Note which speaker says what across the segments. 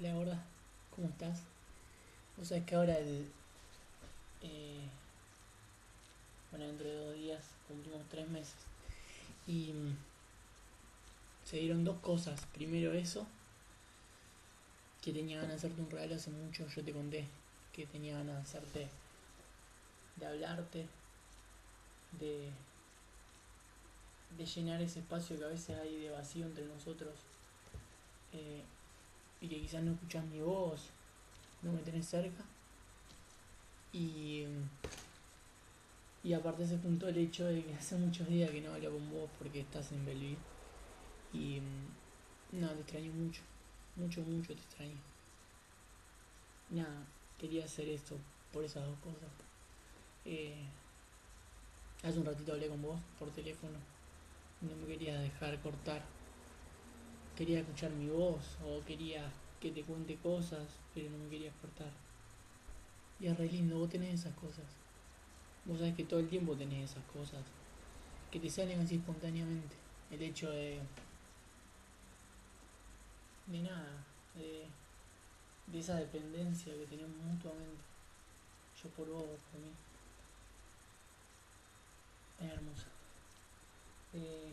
Speaker 1: Hola gorda, ¿cómo estás? Vos sabés que ahora eh, bueno, dentro de 2 días cumplimos 3 meses y se dieron dos cosas. Primero eso, que tenía ganas de hacerte un regalo hace mucho, yo te conté que tenía ganas de hacerte, de hablarte, de, de llenar ese espacio que a veces hay de vacío entre nosotros eh, y que quizás no escuchás mi voz, no me tenés cerca y, y aparte se juntó el hecho de que hace muchos días que no hablo con vos porque estás en Belville. Y no, te extraño mucho, mucho, mucho te extraño. Nada, quería hacer esto por esas dos cosas. Eh, Hace un ratito hablé con vos por teléfono, no me querías dejar cortar. Quería escuchar mi voz o quería que te cuente cosas, pero no me querías cortar. Y es re lindo, vos tenés esas cosas. Vos sabés que todo el tiempo tenés esas cosas, que te salen así espontáneamente. El hecho de nada, de esa dependencia que tenemos mutuamente. Yo por vos, vos por mí. Es hermosa. Eh,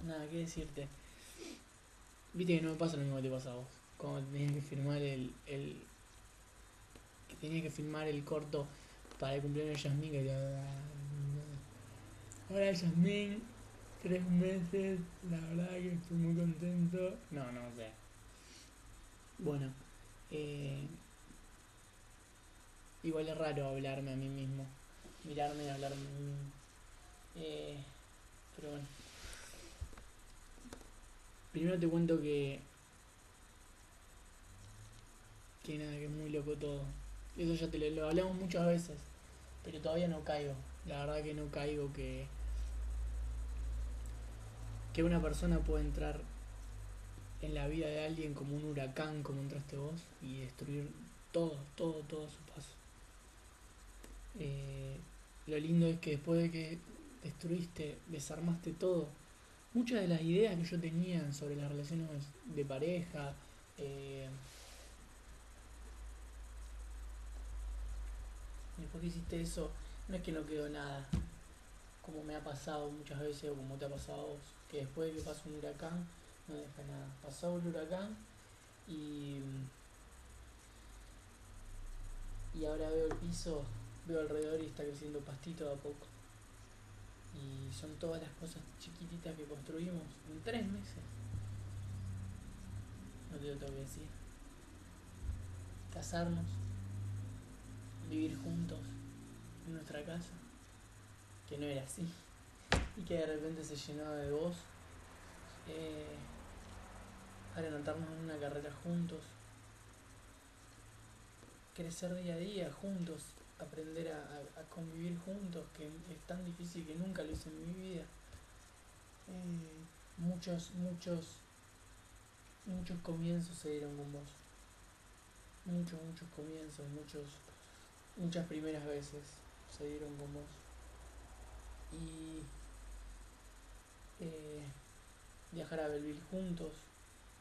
Speaker 1: Nada, qué decirte. Viste que no me pasa lo mismo que te pasa a vos. Cuando tenías que firmar que tenías que filmar el corto para el cumpleaños de Yasmín, que ahora Yasmín, 3 meses, la verdad que estoy muy contento. No, no sé. Bueno, eh, igual es raro hablarme a mí mismo. Mirarme y hablarme a mí mismo. Eh, pero bueno, primero te cuento que nada, que es muy loco todo. Eso ya te lo hablamos muchas veces, pero todavía no caigo. La verdad que no caigo que una persona puede entrar en la vida de alguien como un huracán, como entraste vos, y destruir todo, todo, todo a su paso. Eh, lo lindo es que después de que destruiste, desarmaste todo, muchas de las ideas que yo tenía sobre las relaciones de pareja, eh, después que hiciste eso, no es que no quedó nada, como me ha pasado muchas veces o como te ha pasado a vos, que después de que pasa un huracán, no deja nada. Pasó el huracán y, y ahora veo el piso, veo alrededor y está creciendo pastito de a poco. Y son todas las cosas chiquititas que construimos en 3 meses. No te lo tengo que decir. Casarnos, vivir juntos en nuestra casa, que no era así. Y que de repente se llenó de vos. Eh, Para anotarnos en una carrera juntos, crecer día a día juntos, aprender a convivir juntos, que es tan difícil que nunca lo hice en mi vida. Muchos, muchos, muchos comienzos se dieron con vos. Muchos, muchos comienzos, muchas primeras veces se dieron con vos. Y eh, viajar a Belville juntos,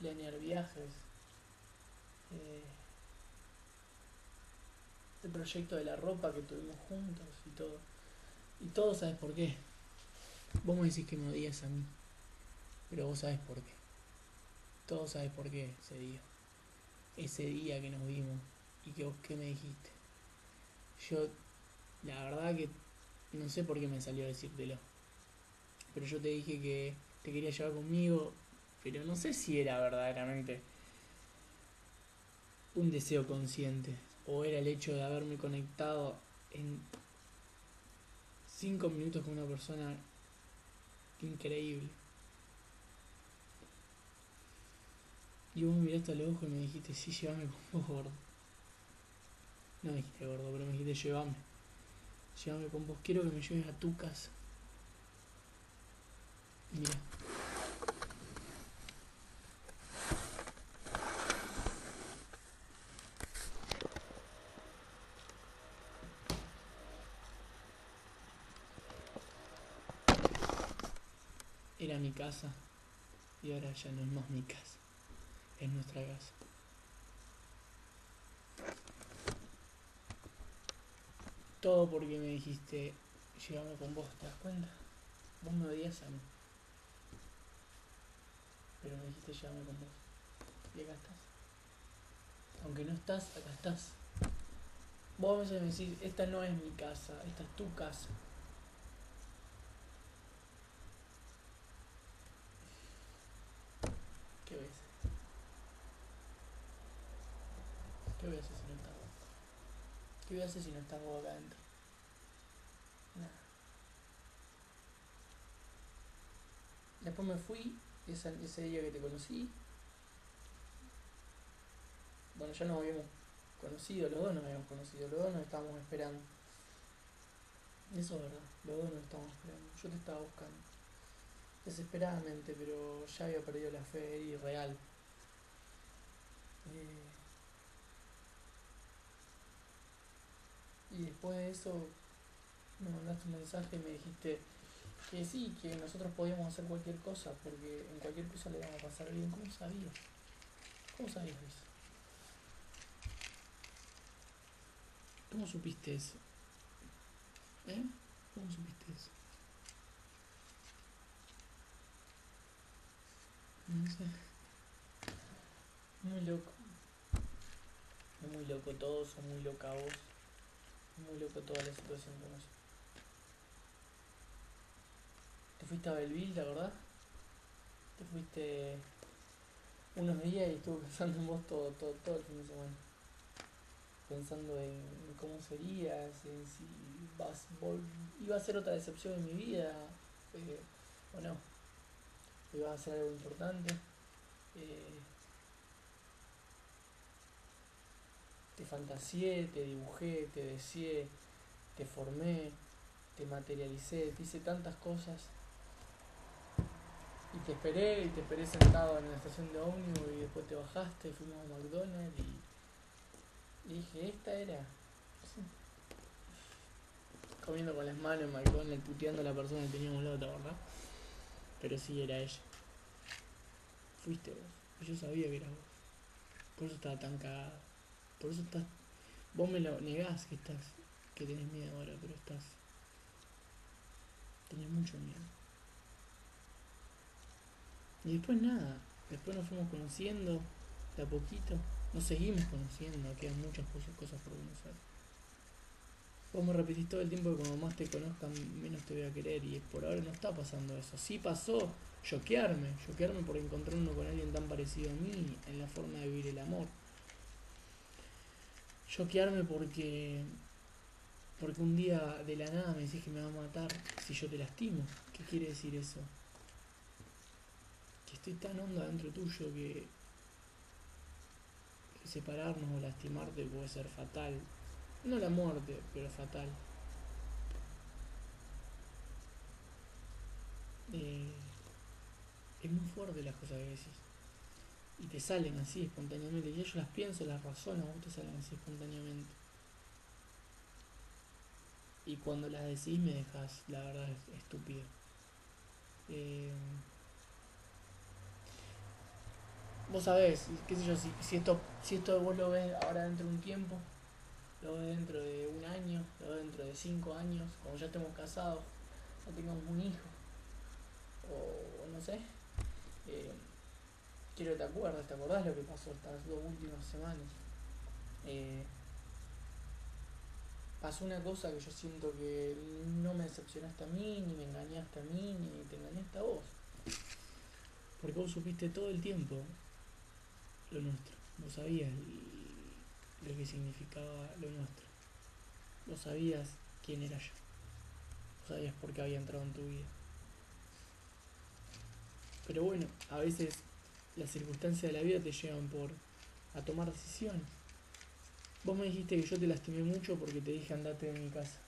Speaker 1: planear viajes, eh, el proyecto de la ropa que tuvimos juntos y todo. Y todo sabes por qué. Vos me decís que me odias a mí, pero vos sabés por qué. Todo sabes por qué se dio. Ese día que nos vimos y que vos qué me dijiste. Yo, la verdad que no sé por qué me salió a decírtelo, pero yo te dije que te quería llevar conmigo, pero no sé si era verdaderamente un deseo consciente o era el hecho de haberme conectado en 5 minutos con una persona increíble. Y vos me miraste a los ojos y me dijiste, sí, llévame con vos, gordo. No me dijiste gordo, pero me dijiste, llévame. Llévame con vos, quiero que me lleves a tu casa. Y mira, era mi casa. y ahora ya no es más mi casa, es nuestra casa. Todo porque me dijiste, llévame con vos, ¿te das cuenta? Vos me odias a mí, pero me dijiste llévame con vos. Y acá estás. Aunque no estás, acá estás. Vos a veces me decís, esta no es mi casa, esta es tu casa. ¿Qué ves? ¿Qué voy a hacer si no estás vos? ¿Qué voy a hacer si no estás vos acá adentro? Nada. Después me fui, ese día que te conocí. Bueno, ya nos habíamos conocido, los dos nos habíamos conocido, los dos nos estábamos esperando. Eso es verdad, los dos nos estábamos esperando. Yo te estaba buscando, desesperadamente, pero ya había perdido la fe y real. Y después de eso me mandaste un mensaje y me dijiste que sí, que nosotros podíamos hacer cualquier cosa, porque en cualquier cosa le íbamos a pasar bien. ¿Cómo sabías? ¿Cómo sabías eso? ¿Cómo supiste eso? ¿Eh? ¿Cómo supiste eso? No sé. Muy loco. Es muy loco todo, son muy loca vos. Es muy loco toda la situación con eso. Te fuiste a Belleville, ¿te acordás? Te fuiste unos días y estuve pensando en vos todo el fin de semana. Pensando en cómo serías, en si iba a ser otra decepción en mi vida, o no, iba a ser algo importante. Eh, Te fantaseé, te dibujé, te deseé, te formé, te materialicé, te hice tantas cosas. Y te esperé sentado en la estación de ómnibus y después te bajaste, fuimos a McDonald's y dije, esta era. Sí. Comiendo con las manos en McDonald's, puteando a la persona que teníamos la otra, ¿verdad? Pero sí, era ella. Fuiste vos. Yo sabía que era vos. Por eso estaba tan cagado. Por eso estás. Vos me lo negás que estás. Que tenés miedo ahora, pero estás. Tenés mucho miedo. Y después nada. Después nos fuimos conociendo. De a poquito. Nos seguimos conociendo. Quedan muchas cosas por conocer. Vos me repetís todo el tiempo que cuando más te conozcan menos te voy a querer y por ahora no está pasando eso. Sí pasó choquearme por encontrarme con alguien tan parecido a mí en la forma de vivir el amor. Choquearme porque un día de la nada me decís que me va a matar si yo te lastimo. ¿Qué quiere decir eso? Que estoy tan hondo adentro tuyo que separarnos o lastimarte puede ser fatal. No la muerte, pero fatal. Eh, es muy fuerte las cosas que decís. Y te salen así espontáneamente. Y yo las pienso, las razono, vos te salen así espontáneamente. Y cuando las decís me dejas, la verdad, estúpido. Eh, Vos sabés, qué sé yo, si esto vos lo ves ahora dentro de un tiempo, lo ves dentro de un año, lo ves dentro de 5 años, cuando ya estemos casados, ya tengamos un hijo, o no sé, eh, quiero que te acordás lo que pasó estas 2 últimas semanas. Eh, Pasó una cosa que yo siento que no me decepcionaste a mí, ni me engañaste a mí, ni te engañaste a vos. Porque vos supiste todo el tiempo lo nuestro. Vos sabías lo que significaba lo nuestro. Vos sabías quién era yo. Vos sabías por qué había entrado en tu vida. Pero bueno, a veces las circunstancias de la vida te llevan a tomar decisiones. Vos me dijiste que yo te lastimé mucho porque te dije andate de mi casa.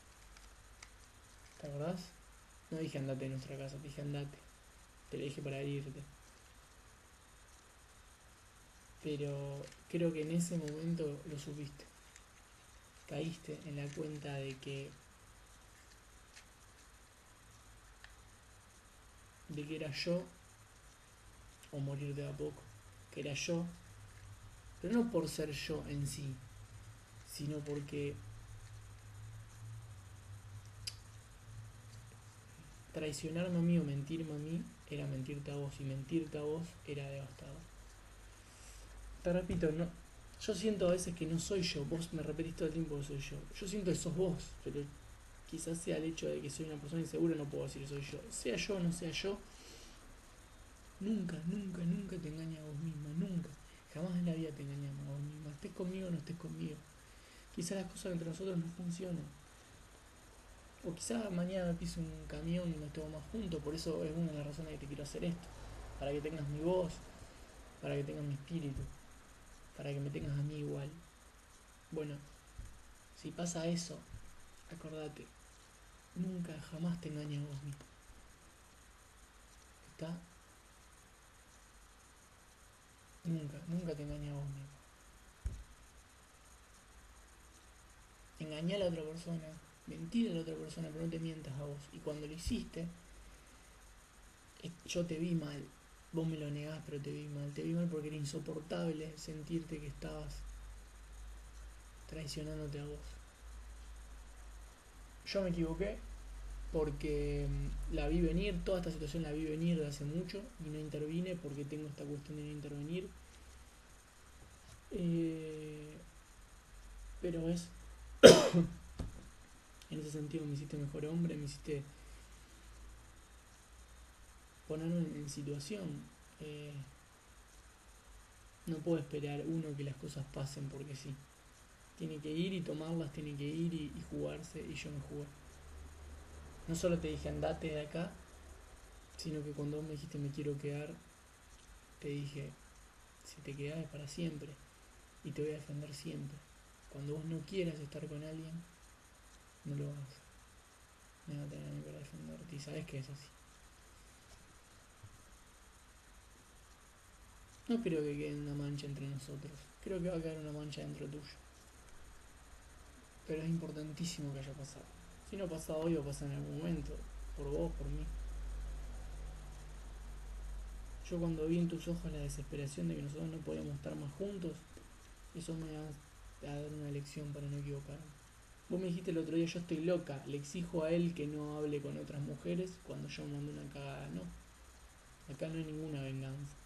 Speaker 1: ¿Te acordás? No dije andate de nuestra casa, te dije andate. Te lo dije para herirte. Pero creo que en ese momento lo supiste. Caíste en la cuenta de que era yo o morir de a poco, que era yo, pero no por ser yo en sí, sino porque traicionarme a mí o mentirme a mí era mentirte a vos, y mentirte a vos era devastador. Te repito, no, yo siento a veces que no soy yo, vos me repetís todo el tiempo que soy yo. Yo siento que sos vos, pero quizás sea el hecho de que soy una persona insegura, no puedo decir que soy yo. Sea yo o no sea yo, nunca, nunca, nunca te engañas a vos misma, nunca. Jamás en la vida te engañamos a vos misma, estés conmigo o no estés conmigo. Quizás las cosas entre nosotros no funcionan. O quizás mañana me piso un camión y no estemos más juntos, por eso es una de las razones que te quiero hacer esto. Para que tengas mi voz, para que tengas mi espíritu, para que me tengas a mí igual. Bueno, si pasa eso, acordate, nunca jamás te engañes a vos mismo. ¿Está? Nunca, nunca te engañes a vos mismo. Engañá a la otra persona, mentir a la otra persona, pero no te mientas a vos. Y cuando lo hiciste, yo te vi mal. Vos me lo negás, pero te vi mal. Te vi mal porque era insoportable sentirte que estabas traicionándote a vos. Yo me equivoqué porque la vi venir, toda esta situación la vi venir de hace mucho y no intervine porque tengo esta cuestión de no intervenir. Pero es, en ese sentido me hiciste mejor hombre, me hiciste ponerme en situación. No puedo esperar uno que las cosas pasen porque sí. Tiene que ir y tomarlas, tiene que ir y jugarse, y yo me jugué. No solo te dije andate de acá, sino que cuando vos me dijiste me quiero quedar, te dije si te quedás es para siempre y te voy a defender siempre. Cuando vos no quieras estar con alguien, no lo hagas. Me vas a tener a mí para defenderte y sabes que es así. No creo que quede una mancha entre nosotros. Creo que va a quedar una mancha dentro tuyo. Pero es importantísimo que haya pasado. Si no pasa hoy, va a pasar en algún momento. Por vos, por mí. Yo cuando vi en tus ojos la desesperación de que nosotros no podíamos estar más juntos, eso me va a dar una lección para no equivocarme. Vos me dijiste el otro día, yo estoy loca, le exijo a él que no hable con otras mujeres cuando yo me mando una cagada. No, acá no hay ninguna venganza.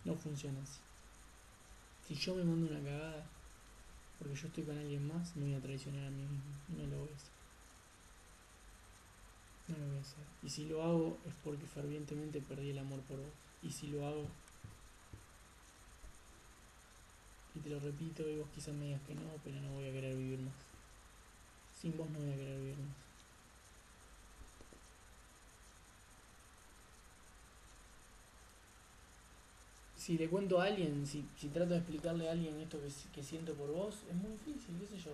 Speaker 1: No funciona así. Si yo me mando una cagada porque yo estoy con alguien más, me voy a traicionar a mí mismo. Y no lo voy a hacer. No lo voy a hacer. Y si lo hago es porque fervientemente perdí el amor por vos. Y si lo hago, y te lo repito, y vos quizás me digas que no, pero no voy a querer vivir más. Sin vos no voy a querer vivir más. Si le cuento a alguien, si trato de explicarle a alguien esto que siento por vos, es muy difícil, qué sé yo.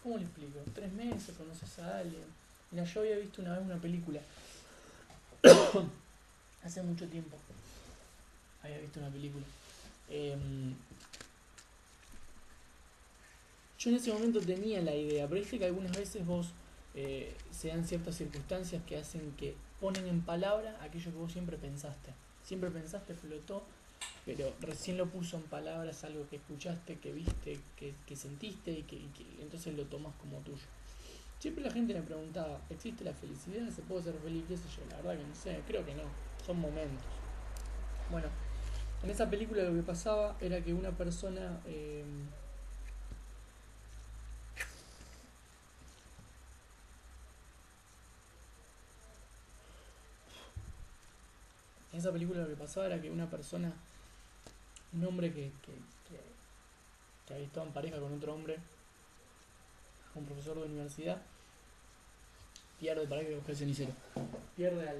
Speaker 1: ¿Cómo le explico? 3 meses, conoces a alguien. Mira, yo había visto una vez una película. Hace mucho tiempo. Había visto una película. Yo en ese momento tenía la idea, pero viste que algunas veces vos se dan ciertas circunstancias que hacen que ponen en palabra aquello que vos siempre pensaste. Siempre pensaste, flotó, pero recién lo puso en palabras algo que escuchaste, que viste, que sentiste y que entonces lo tomas como tuyo. Siempre la gente me preguntaba, ¿existe la felicidad? ¿Se puede ser feliz? ¿Qué sé yo? La verdad que no sé, creo que no, son momentos. Bueno, en esa película lo que pasaba era que una persona... en esa película lo que pasaba era que una persona, un hombre que había estado en pareja con otro hombre, un profesor de universidad, pierde, para que busque el cenicero, pierde a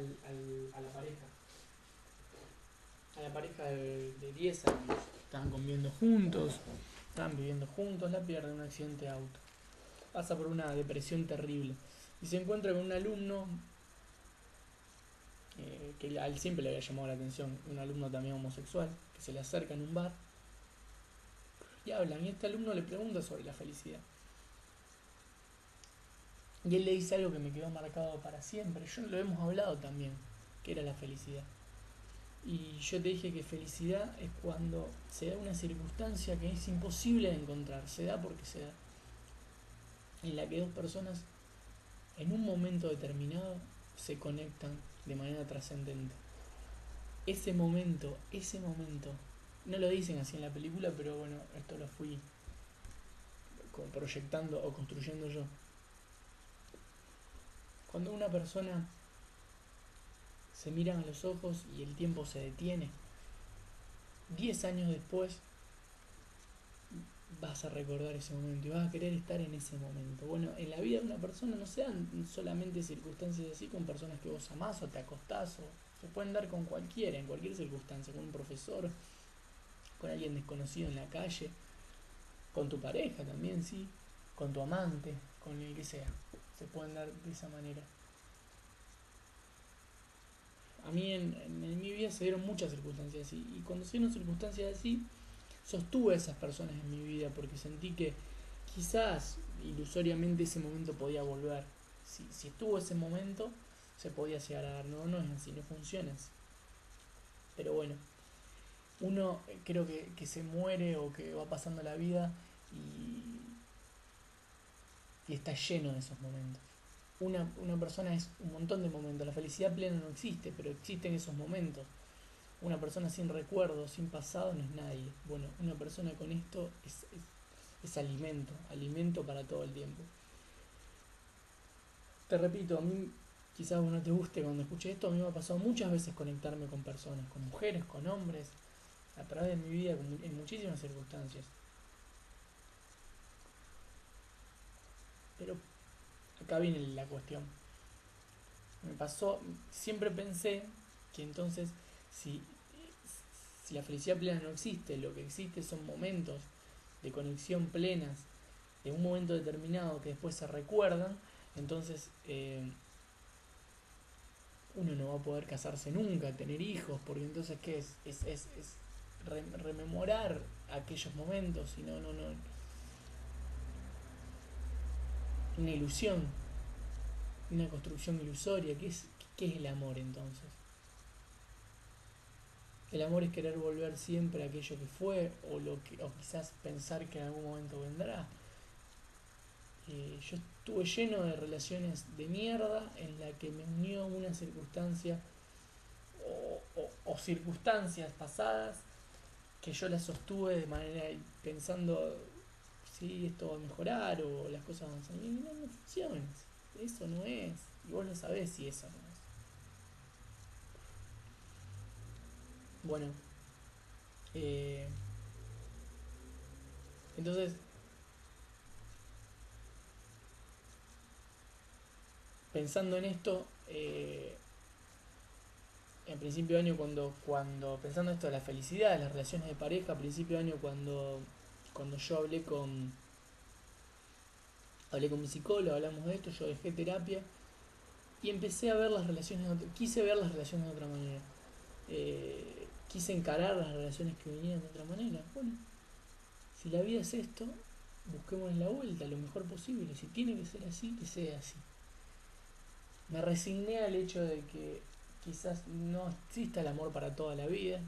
Speaker 1: la pareja de 10 años, estaban conviviendo juntos, estaban viviendo juntos, la pierde en un accidente de auto, pasa por una depresión terrible y se encuentra con un alumno que a él siempre le había llamado la atención, un alumno también homosexual, que se le acerca en un bar y hablan, y este alumno le pregunta sobre la felicidad. Y él le dice algo que me quedó marcado para siempre. Yo lo hemos hablado también, que era la felicidad. Y yo te dije que felicidad es cuando se da una circunstancia que es imposible de encontrar, se da porque se da, en la que dos personas en un momento determinado se conectan de manera trascendente. Ese momento, no lo dicen así en la película, pero bueno, esto lo fui como proyectando o construyendo yo. Cuando una persona se mira a los ojos y el tiempo se detiene, 10 años después vas a recordar ese momento y vas a querer estar en ese momento. Bueno, en la vida de una persona no se dan solamente circunstancias así con personas que vos amás o te acostás, o se pueden dar con cualquiera, en cualquier circunstancia, con un profesor, con alguien desconocido en la calle, con tu pareja también, sí, con tu amante, con el que sea. Se pueden dar de esa manera. A mí en mi vida se dieron muchas circunstancias así, y cuando se dieron circunstancias así, sostuve a esas personas en mi vida porque sentí que quizás ilusoriamente ese momento podía volver. Si estuvo ese momento, se podía llegar a dar. No, no es así, no funciona así. Pero bueno, uno creo que se muere o que va pasando la vida y está lleno de esos momentos. Una persona es un montón de momentos. La felicidad plena no existe, pero existen esos momentos. Una persona sin recuerdos, sin pasado, no es nadie. Bueno, una persona con esto es alimento, alimento para todo el tiempo. Te repito, a mí quizás vos no te guste cuando escuché esto, a mí me ha pasado muchas veces conectarme con personas, con mujeres, con hombres, a través de mi vida, en muchísimas circunstancias. Pero acá viene la cuestión. Me pasó, siempre pensé que entonces, si, si la felicidad plena no existe, lo que existe son momentos de conexión plenas, de un momento determinado que después se recuerdan, entonces uno no va a poder casarse nunca, tener hijos, porque entonces ¿qué es? Es rememorar aquellos momentos y no, una ilusión, una construcción ilusoria. ¿Qué es el amor entonces? El amor es querer volver siempre a aquello que fue o quizás pensar que en algún momento vendrá. Yo estuve lleno de relaciones de mierda en la que me unió una circunstancia o circunstancias pasadas que yo las sostuve de manera pensando si esto va a mejorar o las cosas van a salir. Y no, no funciona. Eso no es. Y vos no sabés si eso no es. Bueno, eh, entonces, pensando en esto, en principio de año cuando pensando esto de la felicidad, de las relaciones de pareja, a principio de año cuando yo hablé con mi psicólogo, hablamos de esto, yo dejé terapia y empecé a ver las relaciones, quise ver las relaciones de otra manera. Quise encarar las relaciones que vinieran de otra manera. Bueno, si la vida es esto, busquemos la vuelta lo mejor posible. Si tiene que ser así, que sea así. Me resigné al hecho de que quizás no exista el amor para toda la vida.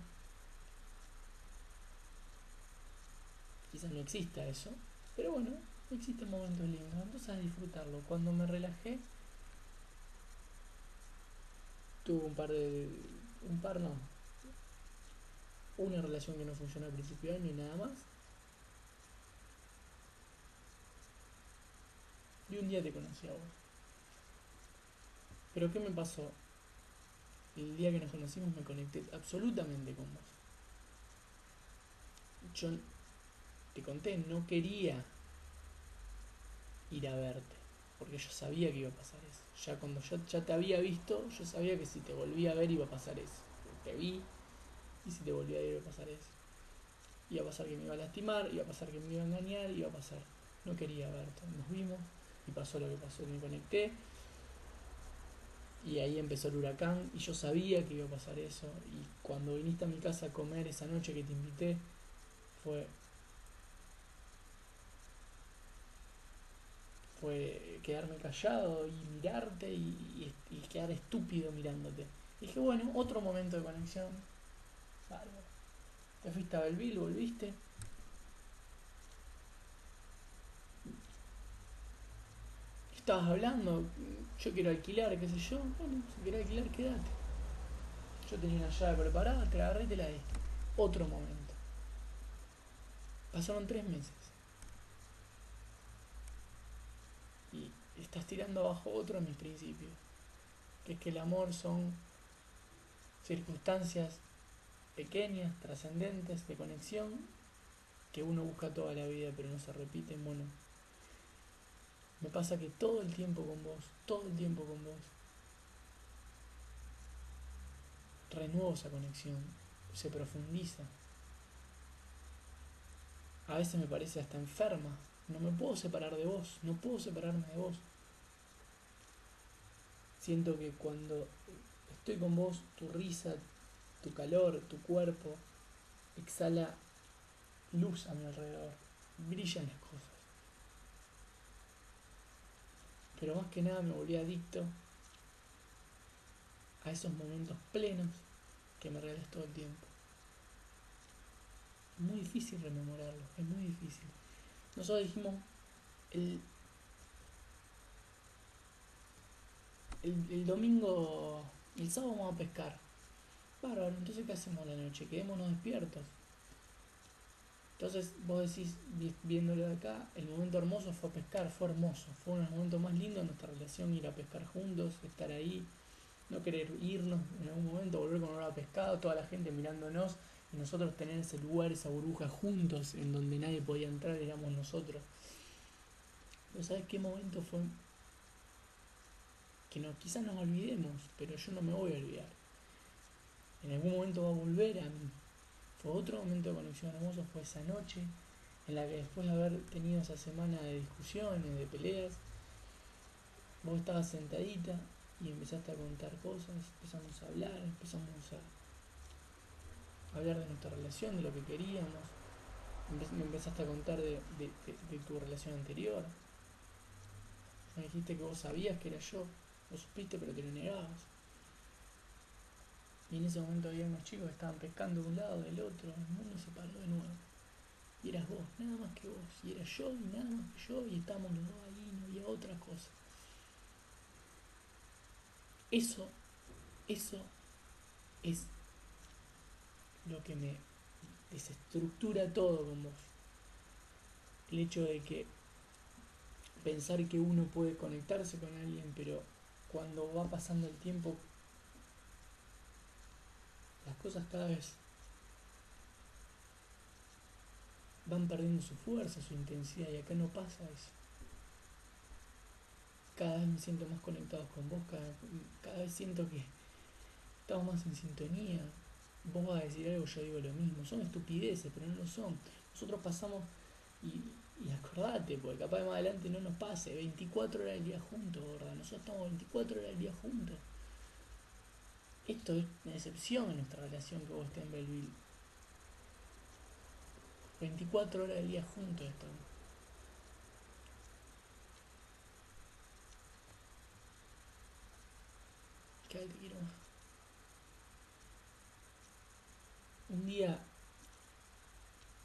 Speaker 1: Quizás no exista eso. Pero bueno, existen momentos lindos. Entonces a disfrutarlo. Cuando me relajé, tuve un par no. Una relación que no funcionó al principio de año y nada más. Y un día te conocí a vos. Pero ¿qué me pasó? El día que nos conocimos me conecté absolutamente con vos. Yo te conté, no quería ir a verte, porque yo sabía que iba a pasar eso. Ya cuando yo ya te había visto, yo sabía que si te volvía a ver iba a pasar eso. Te vi y si te volvía a ver iba a pasar eso. Iba a pasar que me iba a lastimar, iba a pasar que me iba a engañar, iba a pasar. No quería verte. Nos vimos y pasó lo que pasó. Me conecté y ahí empezó el huracán y yo sabía que iba a pasar eso. Y cuando viniste a mi casa a comer esa noche que te invité, fue fue quedarme callado y mirarte y quedar estúpido mirándote. Y dije, bueno, otro momento de conexión. Bárbaro. Te fuiste a Belville, volviste. Estabas hablando, yo quiero alquilar, qué sé yo. Bueno, si querés alquilar, quédate. Yo tenía una llave preparada, te la agarré y te la di. Otro momento. Pasaron 3 meses. Y estás tirando abajo otro de mis principios. Que es que el amor son circunstancias pequeñas, trascendentes, de conexión, que uno busca toda la vida pero no se repiten. Bueno, me pasa que todo el tiempo con vos, todo el tiempo con vos, renuevo esa conexión, se profundiza. A veces me parece hasta enferma. No me puedo separar de vos, no puedo separarme de vos. Siento que cuando estoy con vos, tu risa, tu calor, tu cuerpo, exhala luz a mi alrededor, brillan las cosas. Pero más que nada me volví adicto a esos momentos plenos que me regalas todo el tiempo. Es muy difícil rememorarlo, es muy difícil. Nosotros dijimos, el, el domingo, el sábado vamos a pescar. Bárbaro, entonces ¿qué hacemos a la noche? Quedémonos despiertos. Entonces vos decís, viéndolo de acá, el momento hermoso fue pescar, fue hermoso. Fue uno de los momentos más lindos de nuestra relación, ir a pescar juntos, estar ahí, no querer irnos en algún momento, volver con olor a pescado, toda la gente mirándonos y nosotros tener ese lugar, esa burbuja juntos, en donde nadie podía entrar, éramos nosotros. Pero ¿sabes qué momento fue? Que no, quizás nos olvidemos, pero yo no me voy a olvidar. En algún momento va a volver a mí. Fue otro momento de conexión hermoso, fue esa noche en la que después de haber tenido esa semana de discusiones, de peleas, vos estabas sentadita y empezaste a contar cosas, empezamos a hablar, empezamos a hablar de nuestra relación, de lo que queríamos, me empezaste a contar de tu relación anterior, me dijiste que vos sabías que era yo, lo supiste pero te lo negabas. Y en ese momento había unos chicos que estaban pescando de un lado, del otro, el mundo se paró de nuevo. Y eras vos, nada más que vos. Y era yo y nada más que yo. Y estábamos los dos ahí, no había otra cosa. Eso es lo que me desestructura todo con vos. El hecho de que pensar que uno puede conectarse con alguien, pero cuando va pasando el tiempo, las cosas cada vez van perdiendo su fuerza, su intensidad, y acá no pasa eso. Cada vez me siento más conectado con vos, cada vez siento que estamos más en sintonía. Vos vas a decir algo, yo digo lo mismo. Son estupideces, pero no lo son. Nosotros pasamos, y acordate, porque capaz de más adelante no nos pase, 24 horas del día juntos, ¿verdad? Nosotros estamos 24 horas del día juntos. Esto es una excepción en nuestra relación que vos estés en Belleville. 24 horas del día juntos estamos. Cada vez te quiero más. Un día,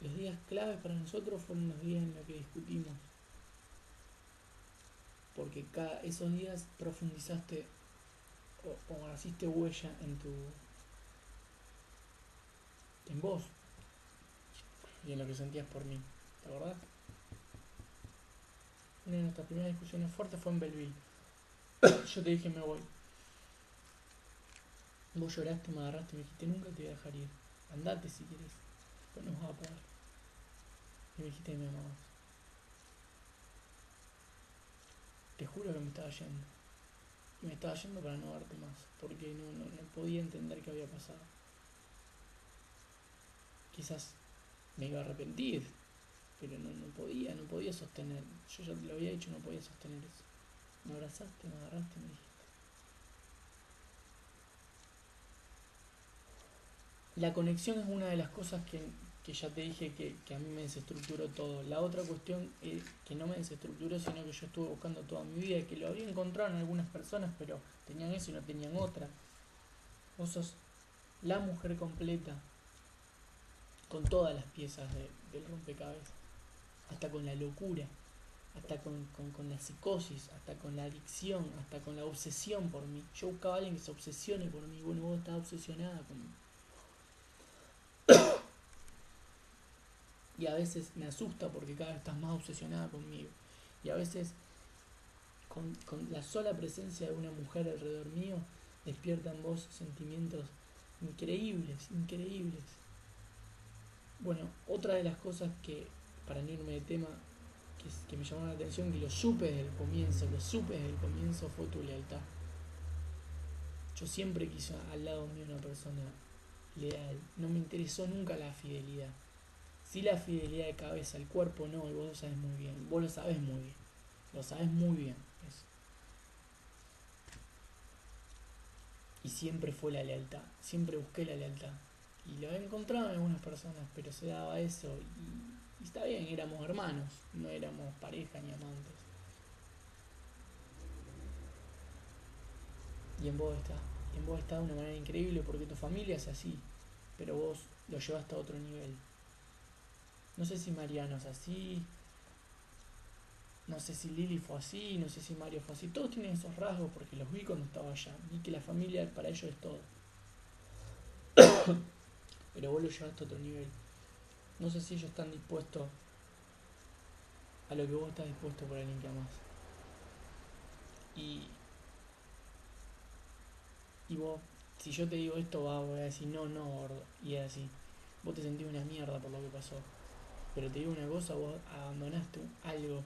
Speaker 1: los días claves para nosotros fueron los días en los que discutimos. Porque esos días profundizaste o hiciste huella en vos y en lo que sentías por mí. ¿Te acordás? Una de nuestras primeras discusiones fuertes fue en Belleville. Yo te dije me voy. Vos lloraste, me agarraste y me dijiste nunca te voy a dejar ir. Andate si querés. Pues no vas a poder. Y me dijiste que me amabas. Te juro que me estaba yendo. Y me estaba yendo para no verte más. Porque no podía entender qué había pasado. Quizás me iba a arrepentir. Pero no podía sostener. Yo ya te lo había dicho, no podía sostener eso. Me abrazaste, me agarraste y me dijiste. La conexión es una de las cosas que ya te dije que a mí me desestructuró todo. La otra cuestión es que no me desestructuró, sino que yo estuve buscando toda mi vida y que lo había encontrado en algunas personas, pero tenían eso y no tenían otra. Vos sos la mujer completa con todas las piezas del rompecabezas, hasta con la locura, hasta con la psicosis, hasta con la adicción, hasta con la obsesión por mí. Yo buscaba a alguien que se obsesione por mí. Bueno, vos estás obsesionada conmigo. Y a veces me asusta porque cada vez estás más obsesionada conmigo. Y a veces con la sola presencia de una mujer alrededor mío despierta en vos sentimientos increíbles, increíbles. Bueno, otra de las cosas que, para no irme de tema, que me llamó la atención, que lo supe desde el comienzo, fue tu lealtad. Yo siempre quise al lado mío una persona leal. No me interesó nunca la fidelidad. Sí, la fidelidad de cabeza, el cuerpo no, y vos lo sabes muy bien. Vos lo sabés muy bien. Lo sabés muy bien. Eso. Y siempre fue la lealtad. Siempre busqué la lealtad. Y lo he encontrado en algunas personas, pero se daba eso. Y está bien, éramos hermanos. No éramos pareja ni amantes. Y en vos está. Y en vos está de una manera increíble porque tu familia es así. Pero vos lo llevaste a otro nivel. No sé si Mariano es así. No sé si Lili fue así, no sé si Mario fue así. Todos tienen esos rasgos porque los vi cuando estaba allá. Vi que la familia para ellos es todo. Pero vos lo llevaste a otro nivel. No sé si ellos están dispuestos a lo que vos estás dispuesto por alguien que amás. Y, y vos, si yo te digo esto, voy a decir no, gordo. Y es así. Vos te sentís una mierda por lo que pasó. Pero te digo una cosa, vos abandonaste algo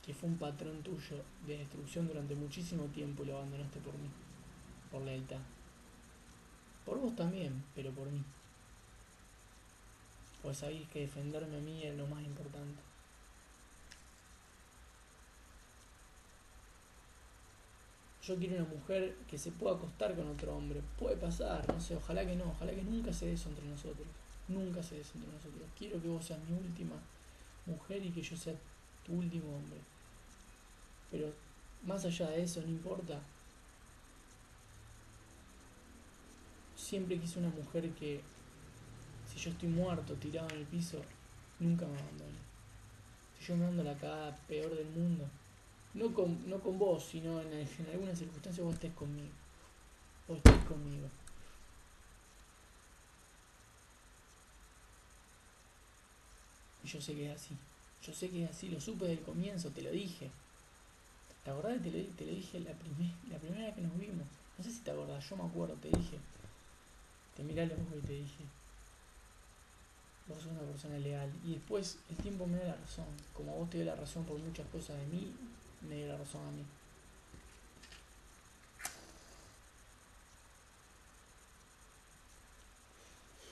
Speaker 1: que fue un patrón tuyo de destrucción durante muchísimo tiempo y lo abandonaste por mí, por lealtad. Por vos también, pero por mí. Pues sabéis que defenderme a mí es lo más importante. Yo quiero una mujer que se pueda acostar con otro hombre. Puede pasar, no sé, ojalá que no, ojalá que nunca se dé eso entre nosotros. Nunca se dé eso entre nosotros. Quiero que vos seas mi última mujer y que yo sea tu último hombre. Pero más allá de eso, no importa. Siempre quise una mujer que, si yo estoy muerto, tirado en el piso, nunca me abandone. Si yo me ando la cagada peor del mundo, no con vos, sino en alguna circunstancia vos estés conmigo. Vos estés conmigo. Y yo sé que es así. Yo sé que es así, lo supe desde el comienzo, te lo dije. ¿Te acordás que te lo dije la primera vez que nos vimos? No sé si te acordás, yo me acuerdo, te dije. Te miré a los ojos y te dije. Vos sos una persona leal. Y después el tiempo me dio la razón. Como vos te dio la razón por muchas cosas de mí, me dio la razón a mí.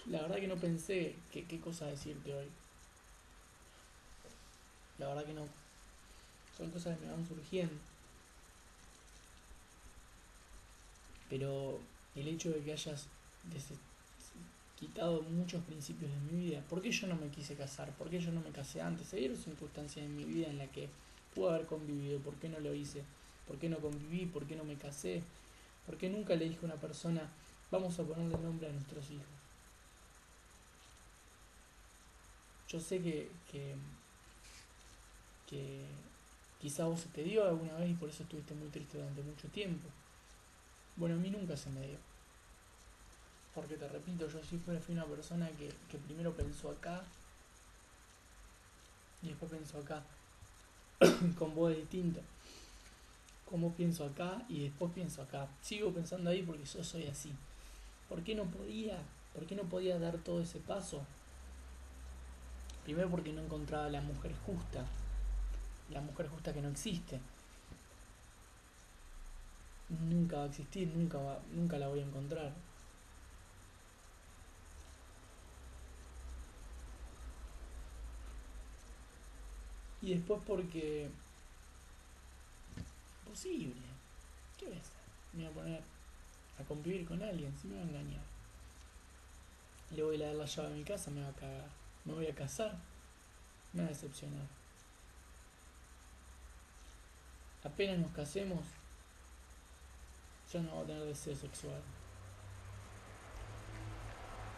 Speaker 1: La verdad que no pensé qué cosa decirte hoy. La verdad que no. Son cosas que me van surgiendo. Pero el hecho de que hayas quitado muchos principios de mi vida. ¿Por qué yo no me quise casar? ¿Por qué yo no me casé antes? Se dieron circunstancias en mi vida en las que pude haber convivido. ¿Por qué no lo hice? ¿Por qué no conviví? ¿Por qué no me casé? ¿Por qué nunca le dije a una persona, vamos a ponerle nombre a nuestros hijos? Yo sé que quizá vos se te dio alguna vez y por eso estuviste muy triste durante mucho tiempo. Bueno, a mí nunca se me dio. Porque te repito, yo siempre fui una persona que primero pensó acá y después pensó acá. Con vos es distinto. Como pienso acá y después pienso acá. Sigo pensando ahí porque yo soy así. ¿Por qué no podía? ¿Por qué no podía dar todo ese paso? Primero porque no encontraba la mujer justa. La mujer justa que no existe. Nunca va a existir, nunca la voy a encontrar. Y después porque... Imposible. ¿Qué voy a hacer? Me voy a poner a convivir con alguien, si me va a engañar. Le voy a dar la llave de mi casa, me va a cagar. Me voy a casar, me va a decepcionar. Apenas nos casemos, ya no voy a tener deseo sexual.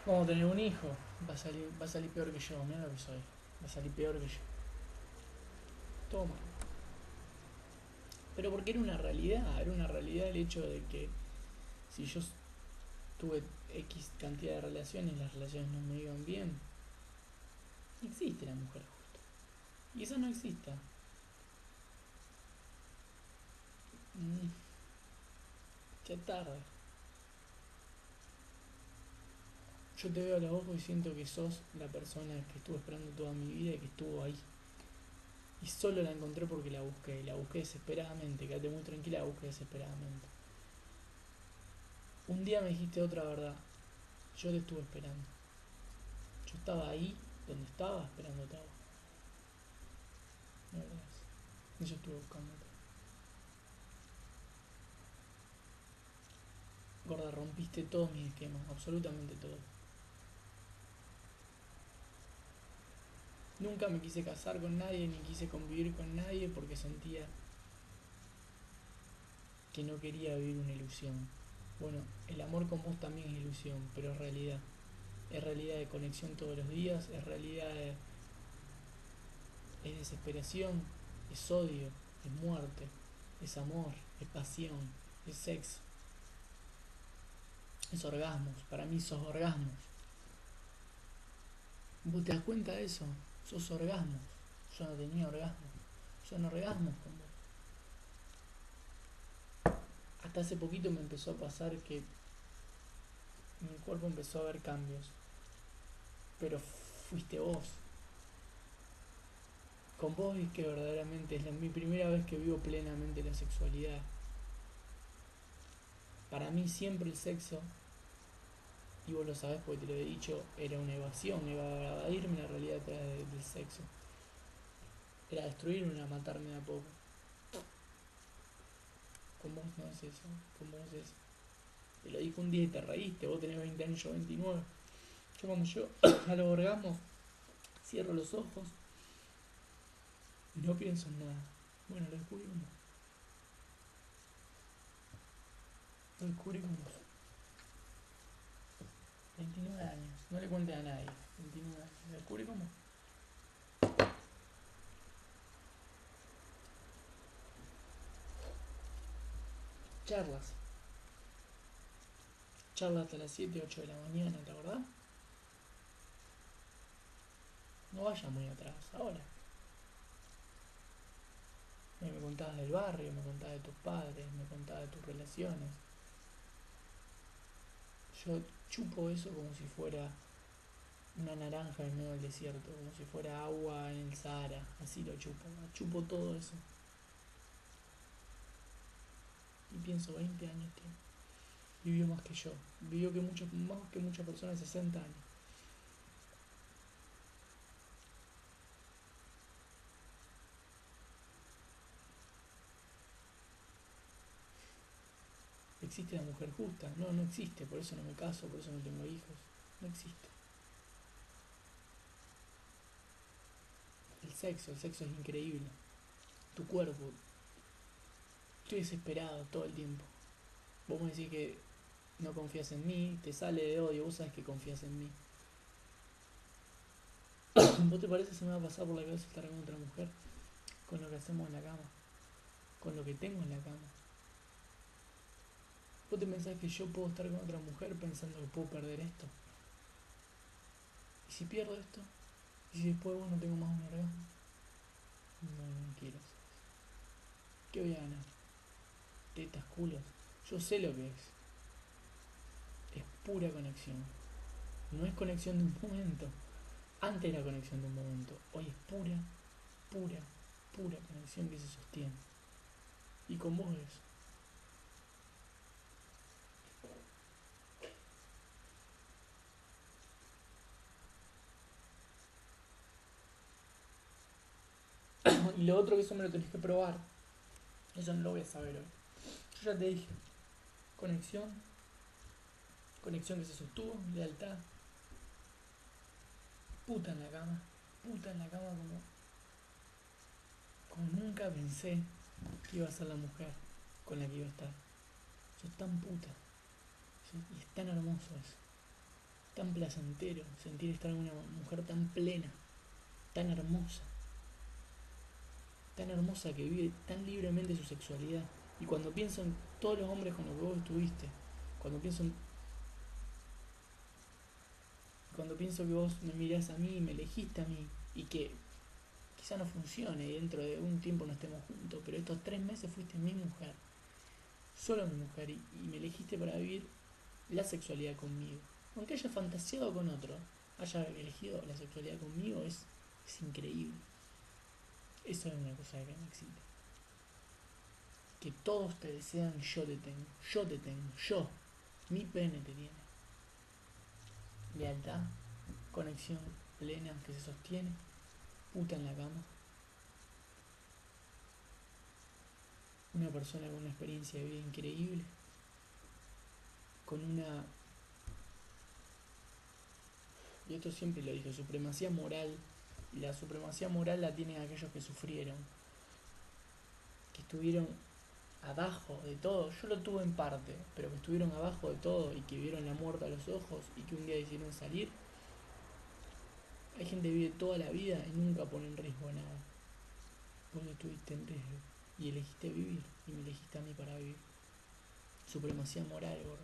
Speaker 1: Vamos a tener un hijo, va a salir peor que yo, mira lo que soy. Va a salir peor que yo. Toma. Pero porque era una realidad el hecho de que si yo tuve X cantidad de relaciones y las relaciones no me iban bien, no existe la mujer justa. Y eso no exista. Mm, ya tarde. Yo te veo a los ojos y siento que sos la persona que estuve esperando toda mi vida y que estuvo ahí. Y solo la encontré porque la busqué desesperadamente, quédate muy tranquila, la busqué desesperadamente. Un día me dijiste otra verdad, yo te estuve esperando. Yo estaba ahí, donde estaba, esperándote a vos. La verdad es. Y yo estuve buscándote. Gorda, rompiste todos mis esquemas, absolutamente todos. Nunca me quise casar con nadie, ni quise convivir con nadie porque sentía que no quería vivir una ilusión. Bueno, el amor con vos también es ilusión, pero es realidad. Es realidad de conexión todos los días, es desesperación, es odio, es muerte, es amor, es pasión, es sexo, es orgasmos. Para mí sos orgasmos. ¿Vos te das cuenta de eso? Sos orgasmos. Yo no tenía orgasmos. Son orgasmos con vos. Hasta hace poquito me empezó a pasar que mi cuerpo empezó a ver cambios. Pero fuiste vos. Con vos es que verdaderamente mi primera vez que vivo plenamente la sexualidad. Para mí siempre el sexo, y vos lo sabés porque te lo he dicho, era una evasión, iba a evadirme la realidad detrás del sexo. Era destruirme, era matarme de a poco. Con vos no es eso, con vos es. Te lo dije un día y te reíste, vos tenés 20 años, yo 29. Yo cuando yo a los orgasmos cierro los ojos y no pienso en nada. Bueno, lo descubrí con vos. Lo descubrí con vos. 29 años, no le cuentes a nadie. 29 años, lo descubrí con vos. Charlas. Charlas hasta las 7, 8 de la mañana, ¿te acordás? No vayas muy atrás, ahora. Me contabas del barrio, me contabas de tus padres, me contabas de tus relaciones. Yo chupo eso como si fuera una naranja en medio del desierto, como si fuera agua en el Sahara. Así lo chupo, chupo todo eso. Y pienso, 20 años tiene. Vivió más que yo. Vivió más que muchas personas de 60 años. ¿Existe la mujer justa? No, no existe. Por eso no me caso, por eso no tengo hijos. No existe. El sexo es increíble. Tu cuerpo. Estoy desesperado todo el tiempo. Vos me decís que no confías en mí, te sale de odio, vos sabés que confías en mí. ¿Vos te parece que se me va a pasar por la cabeza estar con otra mujer? Con lo que hacemos en la cama. Con lo que tengo en la cama. ¿Vos te pensás que yo puedo estar con otra mujer pensando que puedo perder esto? ¿Y si pierdo esto? ¿Y si después vos no tengo más un orgasmo? No, no quiero. ¿Qué voy a ganar? Tetas, culos. Yo sé lo que es. Es pura conexión. No es conexión de un momento. Antes era conexión de un momento. Hoy es pura, pura, pura conexión que se sostiene. Y con vos es. Y lo otro que eso me lo tenés que probar. Eso no lo voy a saber hoy. Yo ya te dije. Conexión. Conexión que se sostuvo. Lealtad. Puta en la cama. Puta en la cama como nunca pensé que iba a ser la mujer con la que iba a estar. Sos tan puta. Y es tan hermoso eso. tan placentero sentir estar con una mujer tan plena, tan hermosa que vive tan libremente su sexualidad. Y cuando pienso en todos los hombres con los que vos estuviste, cuando pienso en, cuando pienso que vos me mirás a mí, me elegiste a mí, y que quizá no funcione y dentro de un tiempo no estemos juntos, pero estos 3 meses fuiste mi mujer, solo mi mujer, y me elegiste para vivir la sexualidad conmigo. Aunque haya fantaseado con otro, haya elegido la sexualidad conmigo, es increíble. Eso es una cosa que me excita. Que todos te desean, yo te tengo, yo, mi pene te tiene. Lealtad, conexión plena que se sostiene, puta en la cama. Una persona con una experiencia de vida increíble, con una, y esto siempre lo dije, supremacía moral, y la supremacía moral la tienen aquellos que sufrieron, que estuvieron abajo de todo. Yo lo tuve en parte, pero que estuvieron abajo de todo y que vieron la muerte a los ojos y que un día decidieron salir. Hay gente que vive toda la vida y nunca pone en riesgo nada. Vos estuviste en riesgo y elegiste vivir y me elegiste a mí para vivir. Supremacía moral, gordo.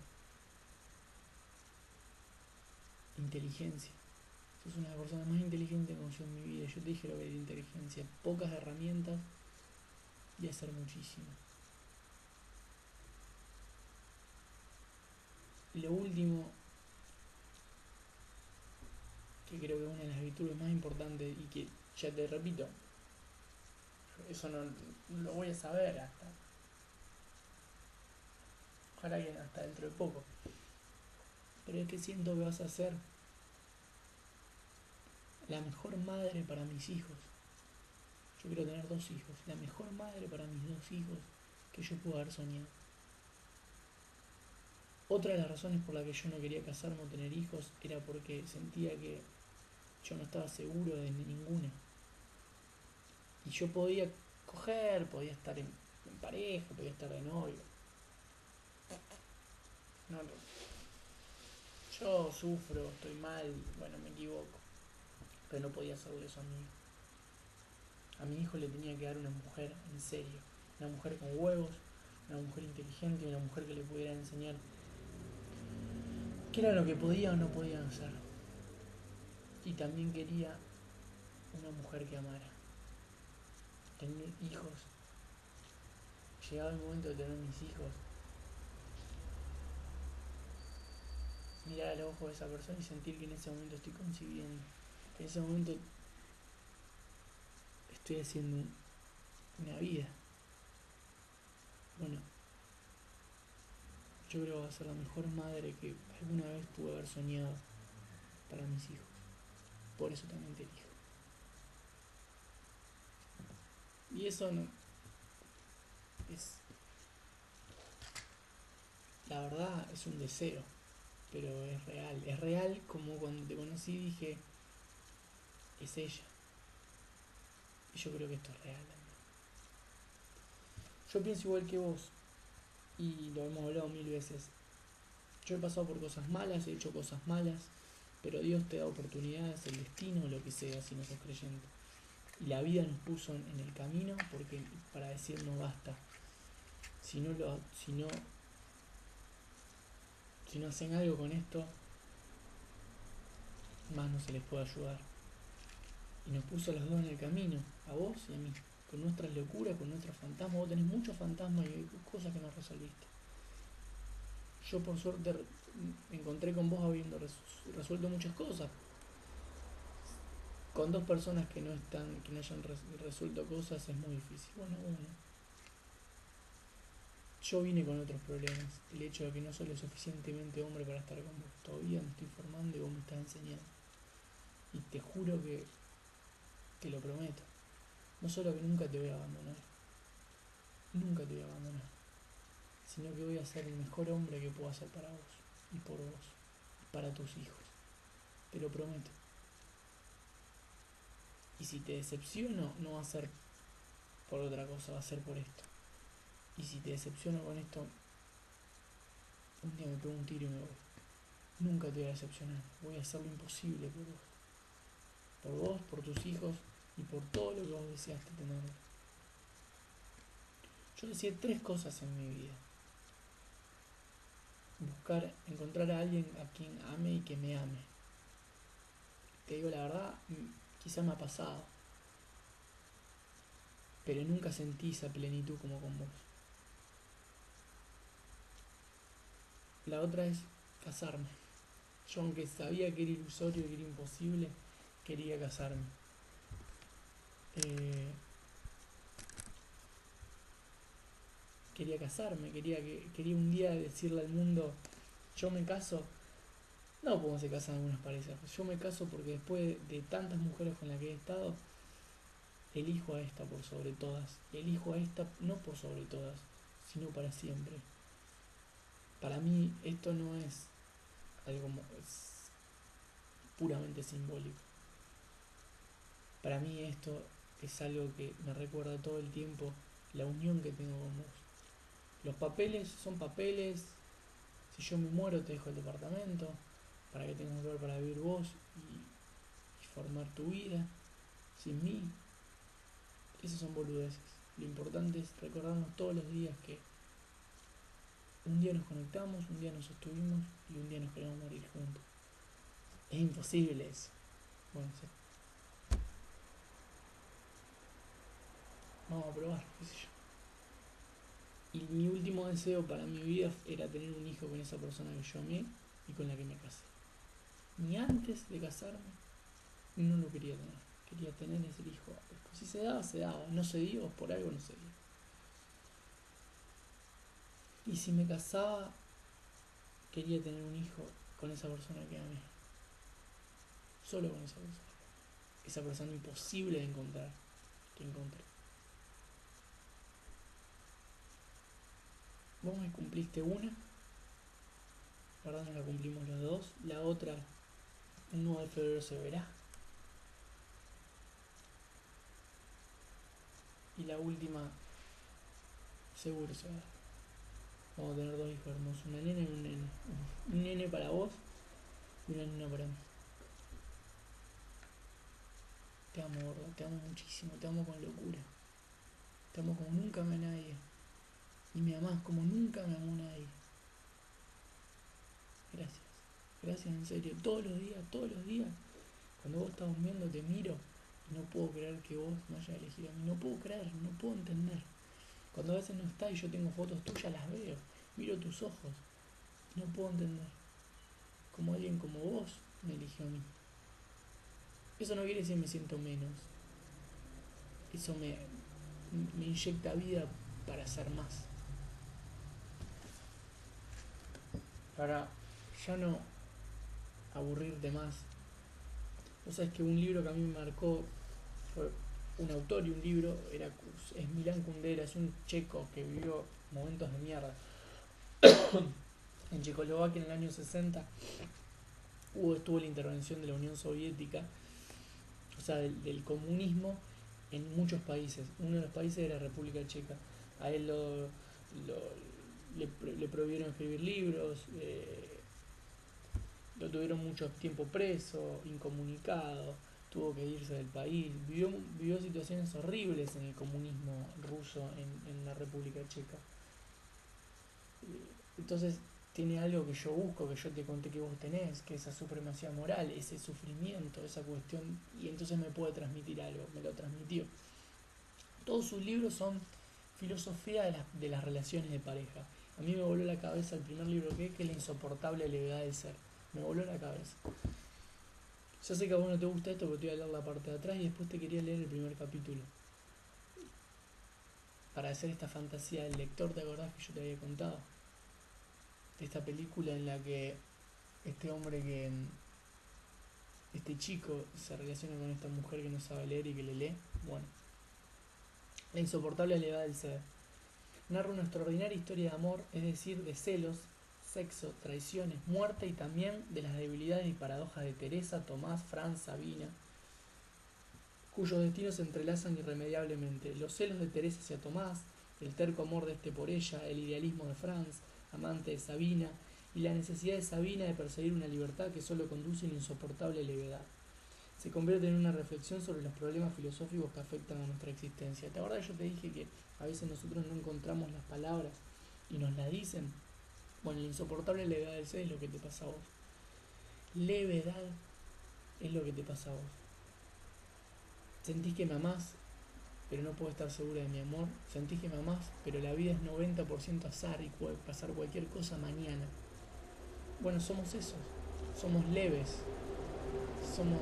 Speaker 1: Inteligencia. Sos una de las personas más inteligentes que conocí en mi vida. Yo te dije lo que era inteligencia. Pocas herramientas y hacer muchísimo. Y lo último, que creo que es una de las virtudes más importantes y que, ya te repito, eso no lo voy a saber hasta, ojalá que hasta dentro de poco, pero es que siento que vas a ser la mejor madre para mis hijos. Yo quiero tener 2 hijos, la mejor madre para mis 2 hijos que yo puedo haber soñado. Otra de las razones por las que yo no quería casarme o tener hijos era porque sentía que yo no estaba seguro de ninguna. Y yo podía coger, podía estar en pareja, podía estar de novio. No, yo sufro, estoy mal, bueno, me equivoco. Pero no podía hacerle eso a mí. A mi hijo le tenía que dar una mujer en serio. Una mujer con huevos, una mujer inteligente, una mujer que le pudiera enseñar qué era lo que podía o no podía hacer. Y también quería una mujer que amara. Tener hijos. Llegado el momento de tener mis hijos, mirar a los ojos de esa persona y sentir que en ese momento estoy concibiendo. Que en ese momento estoy haciendo una vida. Bueno, yo creo que va a ser la mejor madre que alguna vez pude haber soñado para mis hijos. Por eso también te elijo. Y eso no es, la verdad es un deseo, pero es real. Es real como cuando te conocí dije, es ella. Y yo creo que esto es real también. Yo pienso igual que vos, y lo hemos hablado 1000 veces. Yo he pasado por cosas malas, he hecho cosas malas, pero Dios te da oportunidades, el destino, lo que sea, si no sos creyente. Y la vida nos puso en el camino porque para decir no basta. Si no, si no hacen algo con esto, más no se les puede ayudar. Y nos puso a los dos en el camino, a vos y a mí, con nuestras locuras, con nuestros fantasmas. Vos tenés muchos fantasmas y hay cosas que no resolviste. Yo por suerte me encontré con vos habiendo resuelto muchas cosas. Con 2 personas que no hayan resuelto cosas es muy difícil. Bueno, uno. Yo vine con otros problemas. El hecho de que no soy lo suficientemente hombre para estar con vos. Todavía me estoy formando y vos me estás enseñando. Y te juro que te lo prometo. No solo que nunca te voy a abandonar. Nunca te voy a abandonar. Sino que voy a ser el mejor hombre que puedo hacer para vos. Y por vos. Y para tus hijos. Te lo prometo. Y si te decepciono, no va a ser por otra cosa, va a ser por esto. Y si te decepciono con esto, un día me pego un tiro y me voy. Nunca te voy a decepcionar. Voy a hacer lo imposible por vos. Por vos, por tus hijos y por todo lo que vos deseaste tener. Yo deseé 3 cosas en mi vida. Encontrar a alguien a quien ame y que me ame. Te digo la verdad, quizá me ha pasado, pero nunca sentí esa plenitud como con vos. La otra es casarme. Yo, aunque sabía que era ilusorio y que era imposible, quería casarme. Eh, Quería casarme, quería un día decirle al mundo, yo me caso, no como se casan algunas parejas, yo me caso porque después de tantas mujeres con las que he estado, elijo a esta por sobre todas. Elijo a esta no por sobre todas, sino para siempre. Para mí esto no es algo es puramente simbólico. Para mí esto es algo que me recuerda todo el tiempo la unión que tengo con vos. Los papeles son papeles. Si yo me muero te dejo el departamento para que tengas un lugar para vivir vos y formar tu vida sin mí. Esas son boludeces. Lo importante es recordarnos todos los días que un día nos conectamos, un día nos sostuvimos y un día nos queremos morir juntos. Es imposible eso. Bueno, sí. Vamos a probar, qué sé yo. Y mi último deseo para mi vida era tener un hijo con esa persona que yo amé y con la que me casé. Ni antes de casarme no lo quería tener. Quería tener ese hijo. Si se daba, se daba. No se dio, por algo no se dio. Y si me casaba, quería tener un hijo con esa persona que amé. Solo con esa persona. Esa persona imposible de encontrar. Que encontré. Vos me cumpliste una. La verdad no la cumplimos los dos. La otra, el 9 de febrero se verá. Y la última, seguro se verá. Vamos a tener 2 hijos hermosos. Una nena y un nene. Un nene para vos y una nena para mí. Te amo, gordo. Te amo muchísimo. Te amo con locura. Te amo como nunca amé a nadie. Y me amás como nunca me amó nadie. Gracias. Gracias en serio. Todos los días. Cuando vos estás durmiendo te miro y no puedo creer que vos me hayas elegido a mí. No puedo creer, no puedo entender. Cuando a veces no estás y yo tengo fotos tuyas, las veo. Miro tus ojos. No puedo entender. Como alguien como vos me eligió a mí. Eso no quiere decir que me siento menos. Eso me inyecta vida para hacer más. Para ya no aburrirte más. Vos sabés que un libro que a mí me marcó fue un autor y un libro, es Milan Kundera, es un checo que vivió momentos de mierda. En Checoslovaquia en el año 60 estuvo la intervención de la Unión Soviética, o sea, del comunismo en muchos países. Uno de los países era República Checa. A él le prohibieron escribir libros, lo tuvieron mucho tiempo preso, incomunicado, tuvo que irse del país, vivió situaciones horribles en el comunismo ruso en la República Checa. Entonces tiene algo que yo busco, que yo te conté que vos tenés, que esa supremacía moral, ese sufrimiento, esa cuestión, y entonces me puede transmitir algo, me lo transmitió. Todos sus libros son filosofía de las relaciones de pareja. A mí me voló la cabeza el primer libro que es La insoportable levedad del ser. Me voló la cabeza. Yo sé que a vos no te gusta esto, pero te voy a leer la parte de atrás y después te quería leer el primer capítulo. Para hacer esta fantasía del lector, ¿te acordás que yo te había contado? De esta película en la que este chico se relaciona con esta mujer que no sabe leer y que le lee. Bueno, La insoportable levedad del ser. Narra una extraordinaria historia de amor, es decir, de celos, sexo, traiciones, muerte y también de las debilidades y paradojas de Teresa, Tomás, Franz, Sabina, cuyos destinos se entrelazan irremediablemente. Los celos de Teresa hacia Tomás, el terco amor de este por ella, el idealismo de Franz, amante de Sabina, y la necesidad de Sabina de perseguir una libertad que solo conduce a una insoportable levedad. Se convierte en una reflexión sobre los problemas filosóficos que afectan a nuestra existencia. ¿Te acuerdas que yo te dije que a veces nosotros no encontramos las palabras y nos las dicen? Bueno, la insoportable levedad del ser es lo que te pasa a vos. Levedad es lo que te pasa a vos. Sentís que me amás, pero no puedo estar segura de mi amor. Sentís que me amás, pero la vida es 90% azar y puede pasar cualquier cosa mañana. Bueno, somos esos. Somos leves. Somos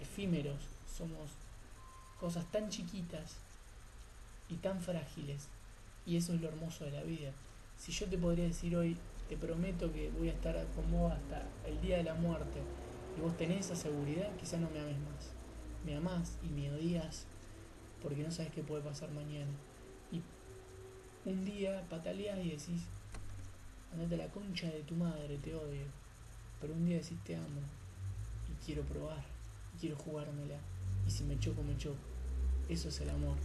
Speaker 1: efímeros. Somos cosas tan chiquitas y tan frágiles. Y eso es lo hermoso de la vida. Si yo te podría decir hoy, te prometo que voy a estar con vos hasta el día de la muerte, y vos tenés esa seguridad, quizás no me ames más. Me amás y me odias porque no sabes qué puede pasar mañana. Y un día pataleás y decís, andate a la concha de tu madre, te odio. Pero un día decís, te amo y quiero probar, y quiero jugármela. Y si me choco, me choco. Eso es el amor.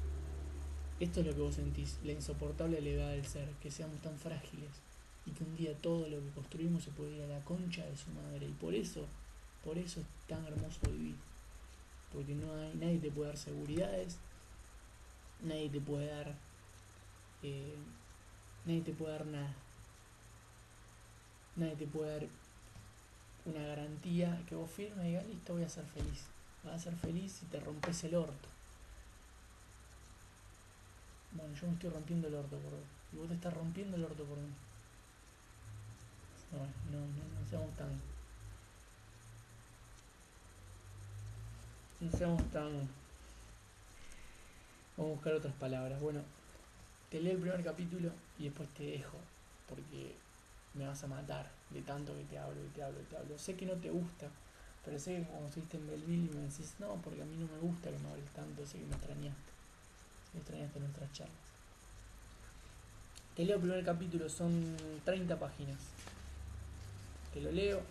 Speaker 1: Esto es lo que vos sentís, la insoportable levedad del ser, que seamos tan frágiles y que un día todo lo que construimos se puede ir a la concha de su madre. Y por eso es tan hermoso vivir. Porque nadie te puede dar seguridades, nadie te puede dar, eh, nadie te puede dar nada. Nadie te puede dar una garantía que vos firmes y digas, listo, voy a ser feliz. Vas a ser feliz si te rompes el orto. Bueno, yo me estoy rompiendo el orto por vos. Y vos te estás rompiendo el orto por mí. No seamos tan... No seamos tan... Vamos a buscar otras palabras. Bueno, te leo el primer capítulo y después te dejo. Porque me vas a matar de tanto que te hablo y te hablo y te hablo. Sé que no te gusta, pero sé que cuando estuviste en Belleville y me decís, no, porque a mí no me gusta que me hables tanto, sé que me extrañaste. Me extrañaste nuestras charlas. Te leo el primer capítulo, son 30 páginas. Te lo leo.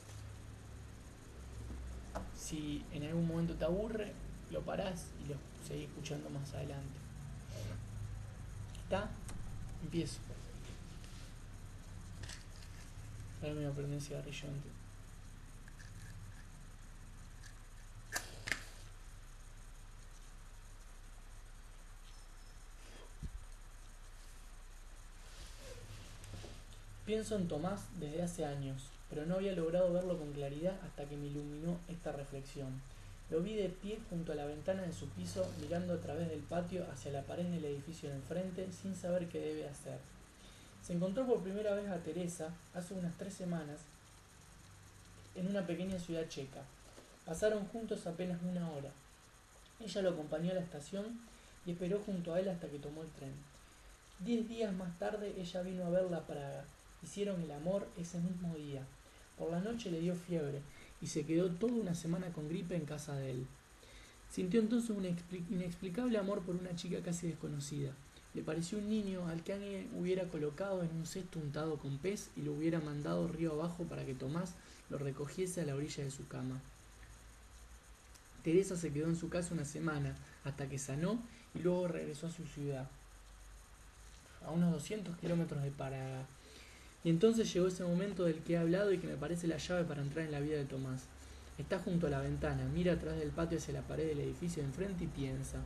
Speaker 1: Si en algún momento te aburre, lo parás y lo seguís escuchando más adelante. ¿Está? Empiezo. Ahora me voy a prender un cigarrillo antes. Pienso en Tomás desde hace años, pero no había logrado verlo con claridad hasta que me iluminó esta reflexión. Lo vi de pie junto a la ventana de su piso, mirando a través del patio hacia la pared del edificio de enfrente, sin saber qué debe hacer. Se encontró por primera vez a Teresa hace unas 3 semanas en una pequeña ciudad checa. Pasaron juntos apenas una hora. Ella lo acompañó a la estación y esperó junto a él hasta que tomó el tren. 10 días más tarde ella vino a verla a Praga. Hicieron el amor ese mismo día. Por la noche le dio fiebre y se quedó toda una semana con gripe en casa de él. Sintió entonces un inexplicable amor por una chica casi desconocida. Le pareció un niño al que alguien hubiera colocado en un cesto untado con pez y lo hubiera mandado río abajo para que Tomás lo recogiese a la orilla de su cama. Teresa se quedó en su casa una semana, hasta que sanó y luego regresó a su ciudad, a unos 200 kilómetros de Praga. Y entonces llegó ese momento del que he hablado y que me parece la llave para entrar en la vida de Tomás. Está junto a la ventana, mira a través del patio hacia la pared del edificio de enfrente y piensa,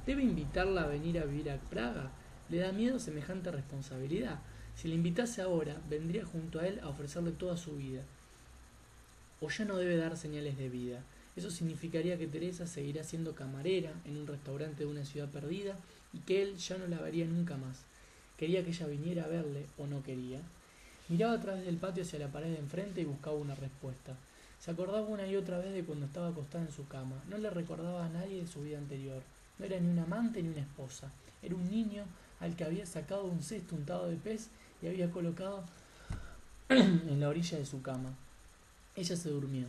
Speaker 1: ¿debe invitarla a venir a vivir a Praga? Le da miedo semejante responsabilidad. Si le invitase ahora, vendría junto a él a ofrecerle toda su vida. O ya no debe dar señales de vida. Eso significaría que Teresa seguirá siendo camarera en un restaurante de una ciudad perdida y que él ya no la vería nunca más. Quería que ella viniera a verle o no quería. Miraba a través del patio hacia la pared de enfrente y buscaba una respuesta. Se acordaba una y otra vez de cuando estaba acostada en su cama. No le recordaba a nadie de su vida anterior. No era ni un amante ni una esposa. Era un niño al que había sacado un cesto untado de pez y había colocado en la orilla de su cama. Ella se durmió.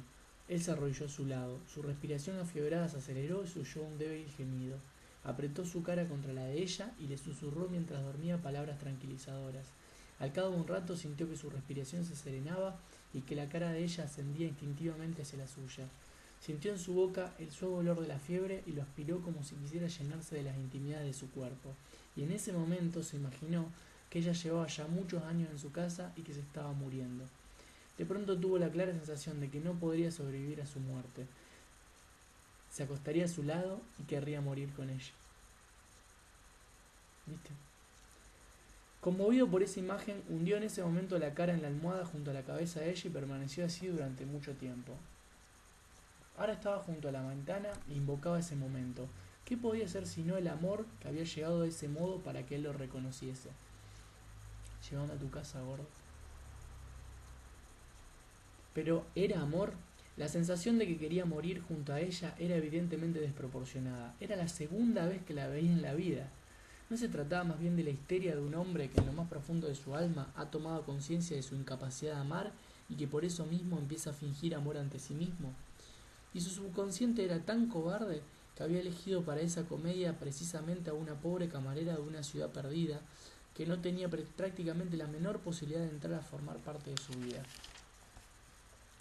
Speaker 1: Él se arrodilló a su lado. Su respiración afiebrada se aceleró y se oyó un débil gemido. Apretó su cara contra la de ella y le susurró mientras dormía palabras tranquilizadoras. Al cabo de un rato sintió que su respiración se serenaba y que la cara de ella ascendía instintivamente hacia la suya. Sintió en su boca el suave olor de la fiebre y lo aspiró como si quisiera llenarse de las intimidades de su cuerpo. Y en ese momento se imaginó que ella llevaba ya muchos años en su casa y que se estaba muriendo. De pronto tuvo la clara sensación de que no podría sobrevivir a su muerte. Se acostaría a su lado y querría morir con ella. ¿Viste? Conmovido por esa imagen, hundió en ese momento la cara en la almohada junto a la cabeza de ella y permaneció así durante mucho tiempo. Ahora estaba junto a la ventana e invocaba ese momento. ¿Qué podía ser sino el amor que había llegado de ese modo para que él lo reconociese? Llegando a tu casa, gordo. Pero ¿era amor? La sensación de que quería morir junto a ella era evidentemente desproporcionada. Era la segunda vez que la veía en la vida. ¿No se trataba más bien de la histeria de un hombre que en lo más profundo de su alma ha tomado conciencia de su incapacidad de amar y que por eso mismo empieza a fingir amor ante sí mismo? Y su subconsciente era tan cobarde que había elegido para esa comedia precisamente a una pobre camarera de una ciudad perdida que no tenía prácticamente la menor posibilidad de entrar a formar parte de su vida.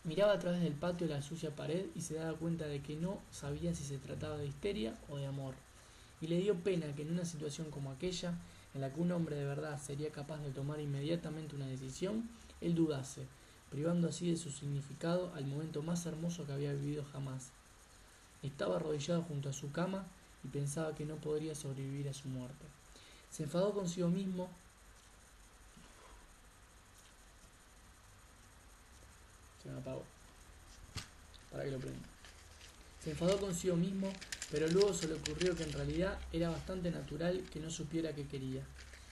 Speaker 1: Miraba a través del patio la sucia pared y se daba cuenta de que no sabía si se trataba de histeria o de amor. Y le dio pena que en una situación como aquella, en la que un hombre de verdad sería capaz de tomar inmediatamente una decisión, él dudase, privando así de su significado al momento más hermoso que había vivido jamás. Estaba arrodillado junto a su cama y pensaba que no podría sobrevivir a su muerte. Se enfadó consigo mismo. Se me apagó. Para que lo prenda. Se enfadó consigo mismo, pero luego se le ocurrió que en realidad era bastante natural que no supiera qué quería.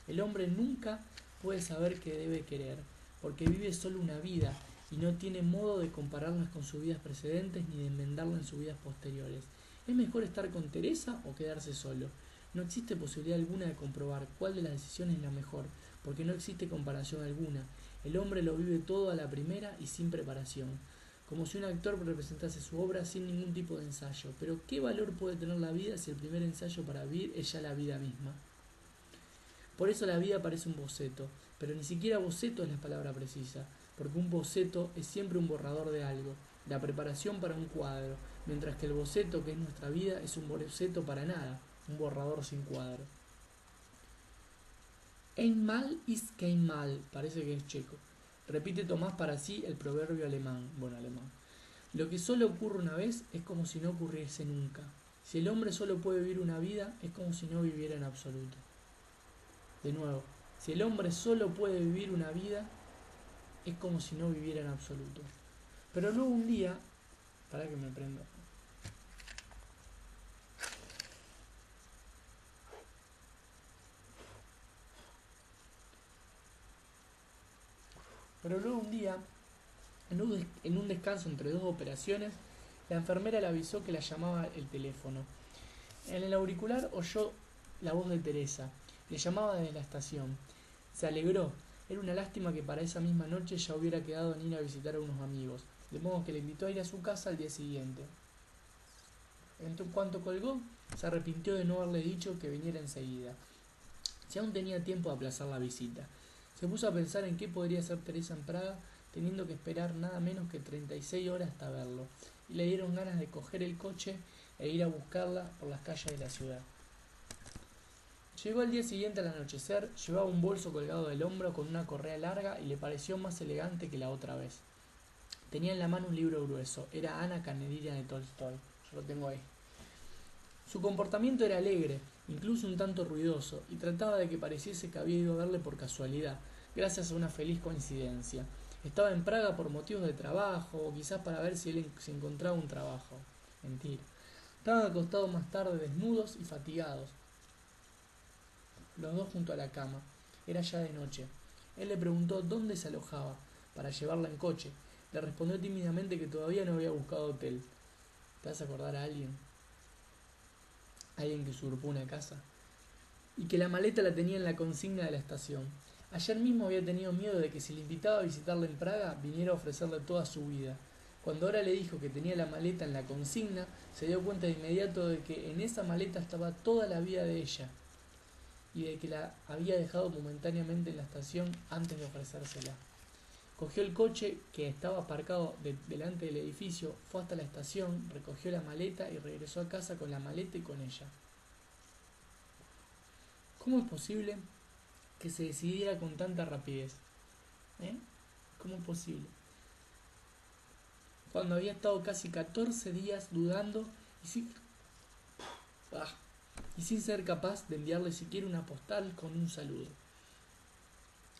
Speaker 1: El hombre nunca puede saber qué debe querer, porque vive solo una vida y no tiene modo de compararlas con sus vidas precedentes ni de enmendarlas en sus vidas posteriores. ¿Es mejor estar con Teresa o quedarse solo? No existe posibilidad alguna de comprobar cuál de las decisiones es la mejor, porque no existe comparación alguna. El hombre lo vive todo a la primera y sin preparación, como si un actor representase su obra sin ningún tipo de ensayo. Pero ¿qué valor puede tener la vida si el primer ensayo para vivir es ya la vida misma? Por eso la vida parece un boceto, pero ni siquiera boceto es la palabra precisa, porque un boceto es siempre un borrador de algo, la preparación para un cuadro, mientras que el boceto, que es nuestra vida, es un boceto para nada, un borrador sin cuadro. Einmal ist kein Mal, parece que es checo. Repite Tomás para sí el proverbio alemán, alemán. Lo que solo ocurre una vez es como si no ocurriese nunca. Si el hombre solo puede vivir una vida, es como si no viviera en absoluto. De nuevo, si el hombre solo puede vivir una vida, es como si no viviera en absoluto. Pero luego un día, para que me prenda. Pero luego un día, en un descanso entre dos operaciones, la enfermera le avisó que la llamaba el teléfono. En el auricular oyó la voz de Teresa. Le llamaba desde la estación. Se alegró. Era una lástima que para esa misma noche ya hubiera quedado en ir a visitar a unos amigos, de modo que le invitó a ir a su casa al día siguiente. En cuanto colgó, se arrepintió de no haberle dicho que viniera enseguida. Si aún tenía tiempo de aplazar la visita. Se puso a pensar en qué podría hacer Teresa en Praga, teniendo que esperar nada menos que 36 horas hasta verlo, y le dieron ganas de coger el coche e ir a buscarla por las calles de la ciudad. Llegó al día siguiente al anochecer, llevaba un bolso colgado del hombro con una correa larga y le pareció más elegante que la otra vez. Tenía en la mano un libro grueso, era Ana Karenina de Tolstoy, yo lo tengo ahí. Su comportamiento era alegre, incluso un tanto ruidoso, y trataba de que pareciese que había ido a verle por casualidad, gracias a una feliz coincidencia. Estaba en Praga por motivos de trabajo, o quizás para ver si él se encontraba un trabajo. Mentira. Estaban acostados más tarde desnudos y fatigados, los dos junto a la cama. Era ya de noche. Él le preguntó dónde se alojaba, para llevarla en coche. Le respondió tímidamente que todavía no había buscado hotel. ¿Te vas a acordar a alguien? Alguien que usurpó una casa. Y que la maleta la tenía en la consigna de la estación. Ayer mismo había tenido miedo de que si le invitaba a visitarla en Praga, viniera a ofrecerle toda su vida. Cuando ahora le dijo que tenía la maleta en la consigna, se dio cuenta de inmediato de que en esa maleta estaba toda la vida de ella, y de que la había dejado momentáneamente en la estación antes de ofrecérsela. Cogió el coche que estaba aparcado delante del edificio, fue hasta la estación, recogió la maleta y regresó a casa con la maleta y con ella. ¿Cómo es posible que se decidiera con tanta rapidez. ¿Eh? ¿Cómo es posible? Cuando había estado casi 14 días dudando y sin, ah, y sin ser capaz de enviarle siquiera una postal con un saludo.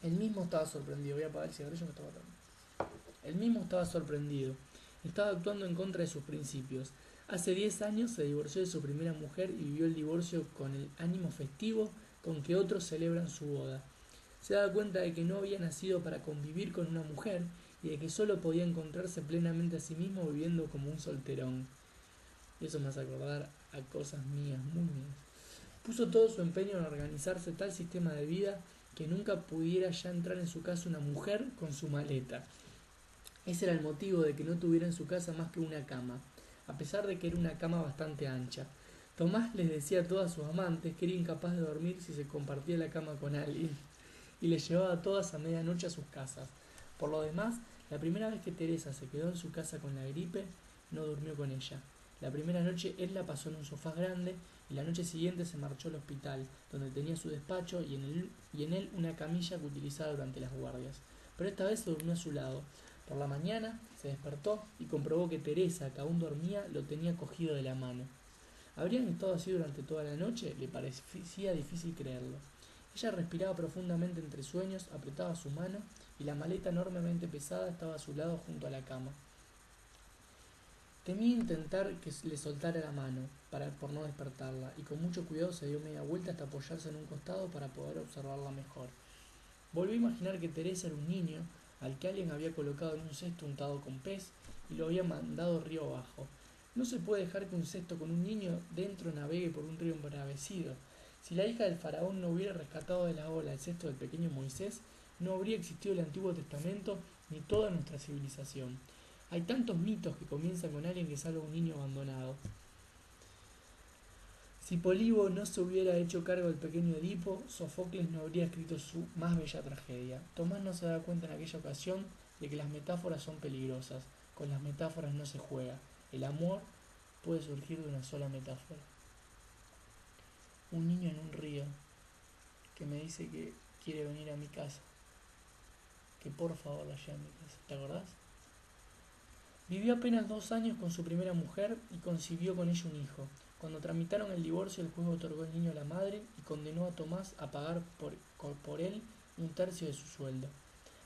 Speaker 1: Él mismo estaba sorprendido. Voy a apagar el cigarrillo que estaba dando. Él mismo estaba sorprendido. Estaba actuando en contra de sus principios. Hace 10 años se divorció de su primera mujer y vivió el divorcio con el ánimo festivo con que otros celebran su boda. Se daba cuenta de que no había nacido para convivir con una mujer y de que solo podía encontrarse plenamente a sí mismo viviendo como un solterón. Y eso me hace acordar a cosas mías, muy mías. Puso todo su empeño en organizarse tal sistema de vida que nunca pudiera ya entrar en su casa una mujer con su maleta. Ese era el motivo de que no tuviera en su casa más que una cama, a pesar de que era una cama bastante ancha. Tomás les decía a todas sus amantes que era incapaz de dormir si se compartía la cama con alguien, y les llevaba a todas a medianoche a sus casas. Por lo demás, la primera vez que Teresa se quedó en su casa con la gripe, no durmió con ella. La primera noche él la pasó en un sofá grande y la noche siguiente se marchó al hospital, donde tenía su despacho y en él una camilla que utilizaba durante las guardias. Pero esta vez se durmió a su lado. Por la mañana se despertó y comprobó que Teresa, que aún dormía, lo tenía cogido de la mano. ¿Habrían estado así durante toda la noche? Le parecía difícil creerlo. Ella respiraba profundamente entre sueños, apretaba su mano y la maleta enormemente pesada estaba a su lado junto a la cama. Temía intentar que le soltara la mano por no despertarla y con mucho cuidado se dio media vuelta hasta apoyarse en un costado para poder observarla mejor. Volvió a imaginar que Teresa era un niño al que alguien había colocado en un cesto untado con pez y lo había mandado río abajo. No se puede dejar que un cesto con un niño dentro navegue por un río embravecido. Si la hija del faraón no hubiera rescatado de la ola el cesto del pequeño Moisés, no habría existido el Antiguo Testamento ni toda nuestra civilización. Hay tantos mitos que comienzan con alguien que salva a un niño abandonado. Si Polibo no se hubiera hecho cargo del pequeño Edipo, Sofocles no habría escrito su más bella tragedia. Tomás no se da cuenta en aquella ocasión de que las metáforas son peligrosas. Con las metáforas no se juega. El amor puede surgir de una sola metáfora. Un niño en un río que me dice que quiere venir a mi casa. Que por favor la lleve a mi casa. ¿Te acordás? Vivió apenas 2 años con su primera mujer y concibió con ella un hijo. Cuando tramitaron el divorcio, el juez otorgó el niño a la madre y condenó a Tomás a pagar por él 1/3 de su sueldo.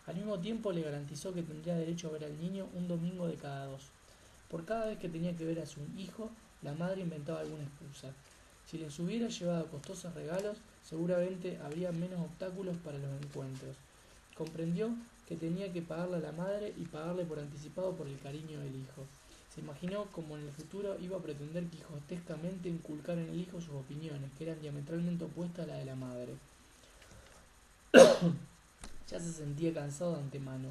Speaker 1: Al mismo tiempo le garantizó que tendría derecho a ver al niño un domingo de cada 2. Por cada vez que tenía que ver a su hijo, la madre inventaba alguna excusa. Si les hubiera llevado costosos regalos, seguramente habría menos obstáculos para los encuentros. Comprendió que tenía que pagarle a la madre y pagarle por anticipado por el cariño del hijo. Se imaginó como en el futuro iba a pretender quijotescamente inculcar en el hijo sus opiniones, que eran diametralmente opuestas a la de la madre. Ya se sentía cansado de antemano.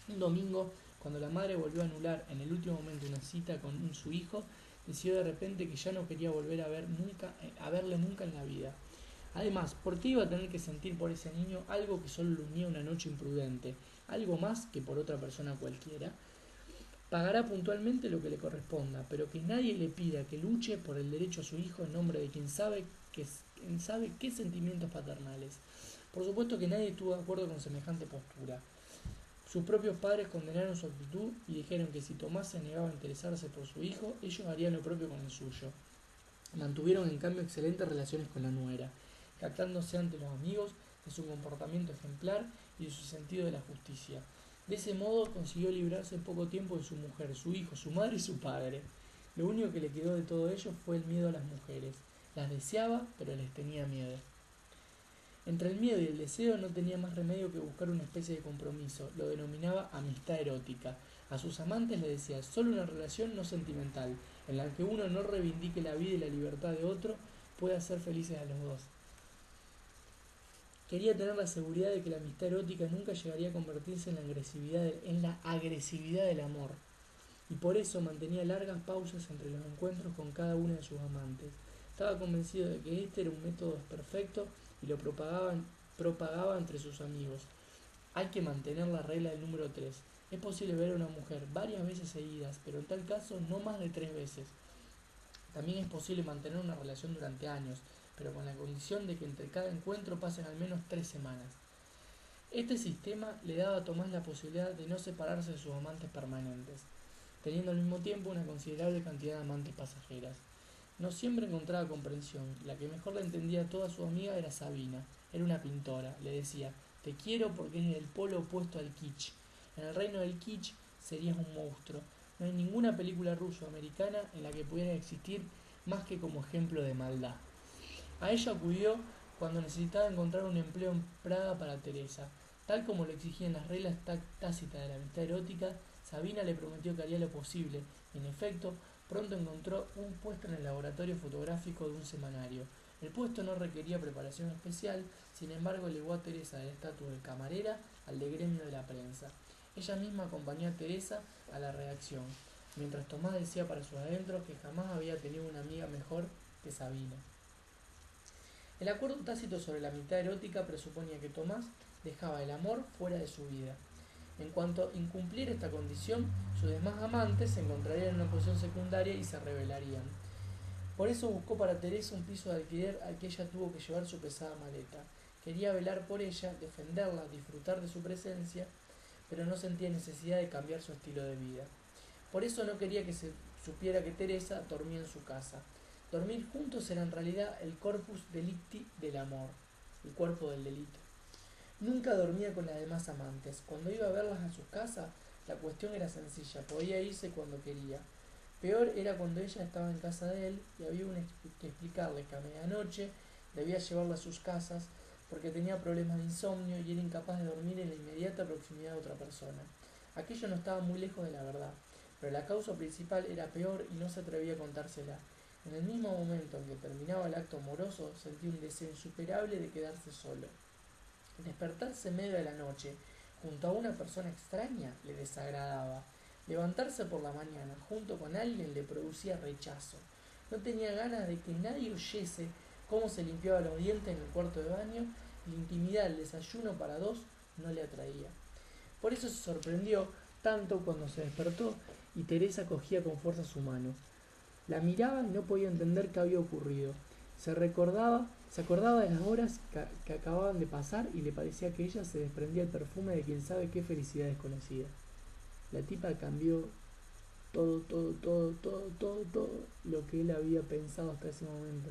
Speaker 1: Un domingo, cuando la madre volvió a anular en el último momento una cita con su hijo, decidió de repente que ya no quería volver a verle nunca en la vida. Además, ¿por qué iba a tener que sentir por ese niño algo que solo lo unía una noche imprudente? Algo más que por otra persona cualquiera. Pagará puntualmente lo que le corresponda, pero que nadie le pida que luche por el derecho a su hijo en nombre de quien sabe qué sentimientos paternales. Por supuesto que nadie estuvo de acuerdo con semejante postura. Sus propios padres condenaron su actitud y dijeron que si Tomás se negaba a interesarse por su hijo, ellos harían lo propio con el suyo. Mantuvieron en cambio excelentes relaciones con la nuera, jactándose ante los amigos de su comportamiento ejemplar y de su sentido de la justicia. De ese modo consiguió librarse en poco tiempo de su mujer, su hijo, su madre y su padre. Lo único que le quedó de todo ello fue el miedo a las mujeres. Las deseaba, pero les tenía miedo. Entre el miedo y el deseo no tenía más remedio que buscar una especie de compromiso. Lo denominaba amistad erótica. A sus amantes le decía, solo una relación no sentimental, en la que uno no reivindique la vida y la libertad de otro, puede hacer felices a los dos. Quería tener la seguridad de que la amistad erótica nunca llegaría a convertirse en la agresividad del amor, y por eso mantenía largas pausas entre los encuentros con cada una de sus amantes. Estaba convencido de que este era un método perfecto y lo propagaba entre sus amigos. Hay que mantener la regla del número 3. Es posible ver a una mujer varias veces seguidas, pero en tal caso no más de 3 veces. También es posible mantener una relación durante años, pero con la condición de que entre cada encuentro pasen al menos 3 semanas. Este sistema le daba a Tomás la posibilidad de no separarse de sus amantes permanentes, teniendo al mismo tiempo una considerable cantidad de amantes pasajeras. No siempre encontraba comprensión. La que mejor la entendía a toda su amiga era Sabina. Era una pintora. Le decía, te quiero porque es el polo opuesto al kitsch. En el reino del kitsch serías un monstruo. No hay ninguna película ruso-americana en la que pudiera existir más que como ejemplo de maldad. A ella acudió cuando necesitaba encontrar un empleo en Praga para Teresa. Tal como lo exigían las reglas tácitas de la amistad erótica, Sabina le prometió que haría lo posible, y en efecto, pronto encontró un puesto en el laboratorio fotográfico de un semanario. El puesto no requería preparación especial, sin embargo elevó a Teresa del estatus de camarera al de gremio de la prensa. Ella misma acompañó a Teresa a la redacción, mientras Tomás decía para sus adentros que jamás había tenido una amiga mejor que Sabina. El acuerdo tácito sobre la amistad erótica presuponía que Tomás dejaba el amor fuera de su vida. En cuanto incumpliera esta condición, sus demás amantes se encontrarían en una posición secundaria y se rebelarían. Por eso buscó para Teresa un piso de alquiler al que ella tuvo que llevar su pesada maleta. Quería velar por ella, defenderla, disfrutar de su presencia, pero no sentía necesidad de cambiar su estilo de vida. Por eso no quería que se supiera que Teresa dormía en su casa. Dormir juntos era en realidad el corpus delicti del amor, el cuerpo del delito. Nunca dormía con las demás amantes. Cuando iba a verlas a su casa, la cuestión era sencilla, podía irse cuando quería. Peor era cuando ella estaba en casa de él y había que explicarle que a medianoche debía llevarla a sus casas porque tenía problemas de insomnio y era incapaz de dormir en la inmediata proximidad de otra persona. Aquello no estaba muy lejos de la verdad, pero la causa principal era peor y no se atrevía a contársela. En el mismo momento en que terminaba el acto amoroso, sentía un deseo insuperable de quedarse solo. Despertarse en medio de la noche, junto a una persona extraña, le desagradaba. Levantarse por la mañana junto con alguien le producía rechazo. No tenía ganas de que nadie oyese cómo se limpiaba los dientes en el cuarto de baño y la intimidad del desayuno para dos no le atraía. Por eso se sorprendió tanto cuando se despertó y Teresa cogía con fuerza su mano. La miraba y no podía entender qué había ocurrido. Se acordaba de las horas que acababan de pasar y le parecía que ella se desprendía el perfume de quien sabe qué felicidad desconocida. La tipa cambió todo lo que él había pensado hasta ese momento.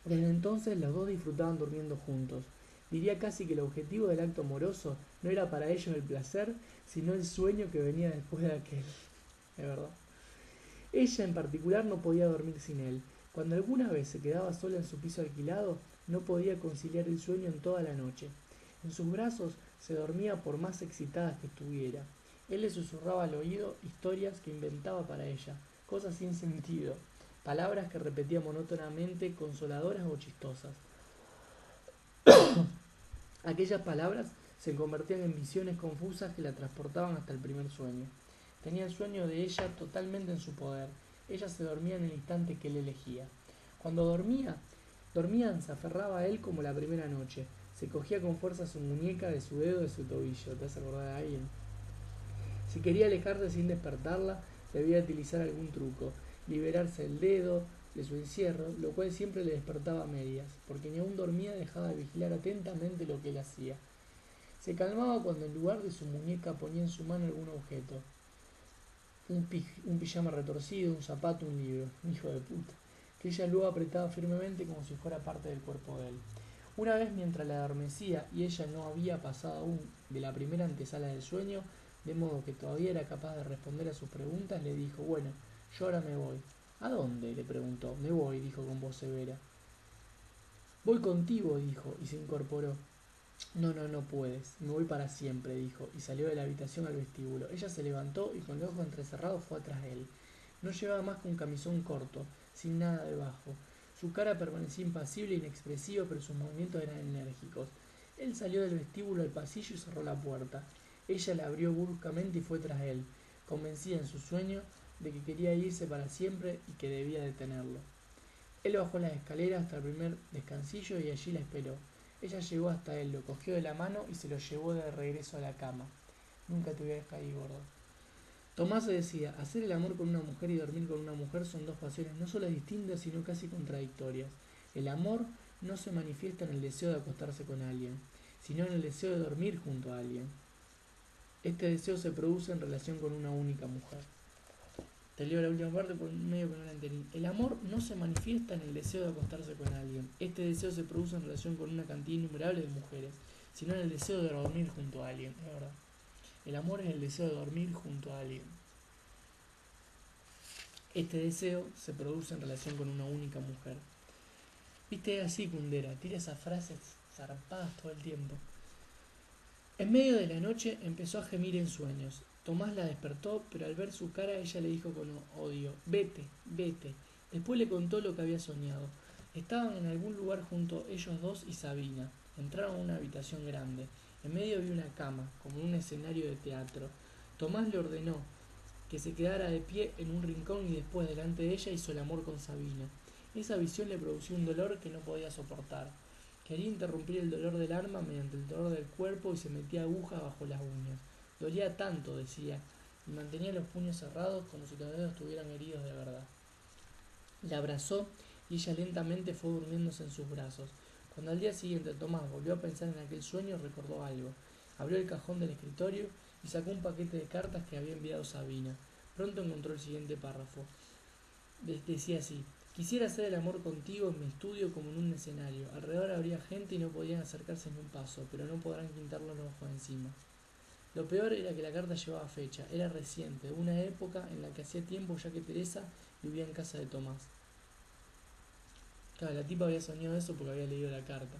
Speaker 1: Desde entonces los dos disfrutaban durmiendo juntos. Diría casi que el objetivo del acto amoroso no era para ellos el placer, sino el sueño que venía después de aquel. Es verdad. Ella en particular no podía dormir sin él. Cuando alguna vez se quedaba sola en su piso alquilado, no podía conciliar el sueño en toda la noche. En sus brazos se dormía por más excitada que estuviera. Él le susurraba al oído historias que inventaba para ella, cosas sin sentido, palabras que repetía monótonamente, consoladoras o chistosas. Aquellas palabras se convertían en visiones confusas que la transportaban hasta el primer sueño. Tenía el sueño de ella totalmente en su poder. Ella se dormía en el instante que él elegía. Cuando dormían, se aferraba a él como la primera noche. Se cogía con fuerza su muñeca de su dedo de su tobillo. ¿Te has acordado de alguien? Si quería alejarse sin despertarla, debía utilizar algún truco. Liberarse el dedo de su encierro, lo cual siempre le despertaba a medias, porque ni aun dormía dejaba de vigilar atentamente lo que él hacía. Se calmaba cuando en lugar de su muñeca ponía en su mano algún objeto. Un pijama retorcido, un zapato, un libro. Hijo de puta. Que ella luego apretaba firmemente como si fuera parte del cuerpo de él. Una vez mientras la adormecía y ella no había pasado aún de la primera antesala del sueño, de modo que todavía era capaz de responder a sus preguntas, le dijo, bueno, yo ahora me voy. ¿A dónde? Le preguntó. Me voy, dijo con voz severa. Voy contigo, dijo, y se incorporó. No puedes. Me voy para siempre, dijo, y salió de la habitación al vestíbulo. Ella se levantó y con los ojos entrecerrados fue atrás de él. No llevaba más que un camisón corto, sin nada debajo. Su cara permanecía impasible e inexpresiva, pero sus movimientos eran enérgicos. Él salió del vestíbulo al pasillo y cerró la puerta. Ella la abrió bruscamente y fue tras él, convencida en su sueño de que quería irse para siempre y que debía detenerlo. Él bajó las escaleras hasta el primer descansillo y allí la esperó. Ella llegó hasta él, lo cogió de la mano y se lo llevó de regreso a la cama. Nunca te voy a dejar ahí, gordo. Tomás se decía, hacer el amor con una mujer y dormir con una mujer son dos pasiones no solo distintas, sino casi contradictorias. El amor no se manifiesta en el deseo de acostarse con alguien, sino en el deseo de dormir junto a alguien. Este deseo se produce en relación con una única mujer. Te leo la última parte por medio que no la entendí. El amor no se manifiesta en el deseo de acostarse con alguien. Este deseo se produce en relación con una cantidad innumerable de mujeres, sino en el deseo de dormir junto a alguien. Es verdad. El amor es el deseo de dormir junto a alguien. Este deseo se produce en relación con una única mujer. Viste, es así Kundera, tira esas frases zarpadas todo el tiempo. En medio de la noche empezó a gemir en sueños. Tomás la despertó, pero al ver su cara ella le dijo con odio: vete, vete. Después le contó lo que había soñado. Estaban en algún lugar junto ellos dos y Sabina. Entraron a una habitación grande. En medio había una cama, como en un escenario de teatro. Tomás le ordenó que se quedara de pie en un rincón y después delante de ella hizo el amor con Sabina. Esa visión le produjo un dolor que no podía soportar. Quería interrumpir el dolor del alma mediante el dolor del cuerpo y se metía agujas bajo las uñas. Dolía tanto, decía, y mantenía los puños cerrados como si los dedos estuvieran heridos de verdad. La abrazó y ella lentamente fue durmiéndose en sus brazos. Cuando al día siguiente Tomás volvió a pensar en aquel sueño, recordó algo. Abrió el cajón del escritorio y sacó un paquete de cartas que había enviado Sabina. Pronto encontró el siguiente párrafo. Decía así: quisiera hacer el amor contigo en mi estudio como en un escenario. Alrededor habría gente y no podían acercarse ni un paso, pero no podrán quitarnos los ojos encima. Lo peor era que la carta llevaba fecha, era reciente, una época en la que hacía tiempo ya que Teresa vivía en casa de Tomás. Claro, la tipa había soñado eso porque había leído la carta.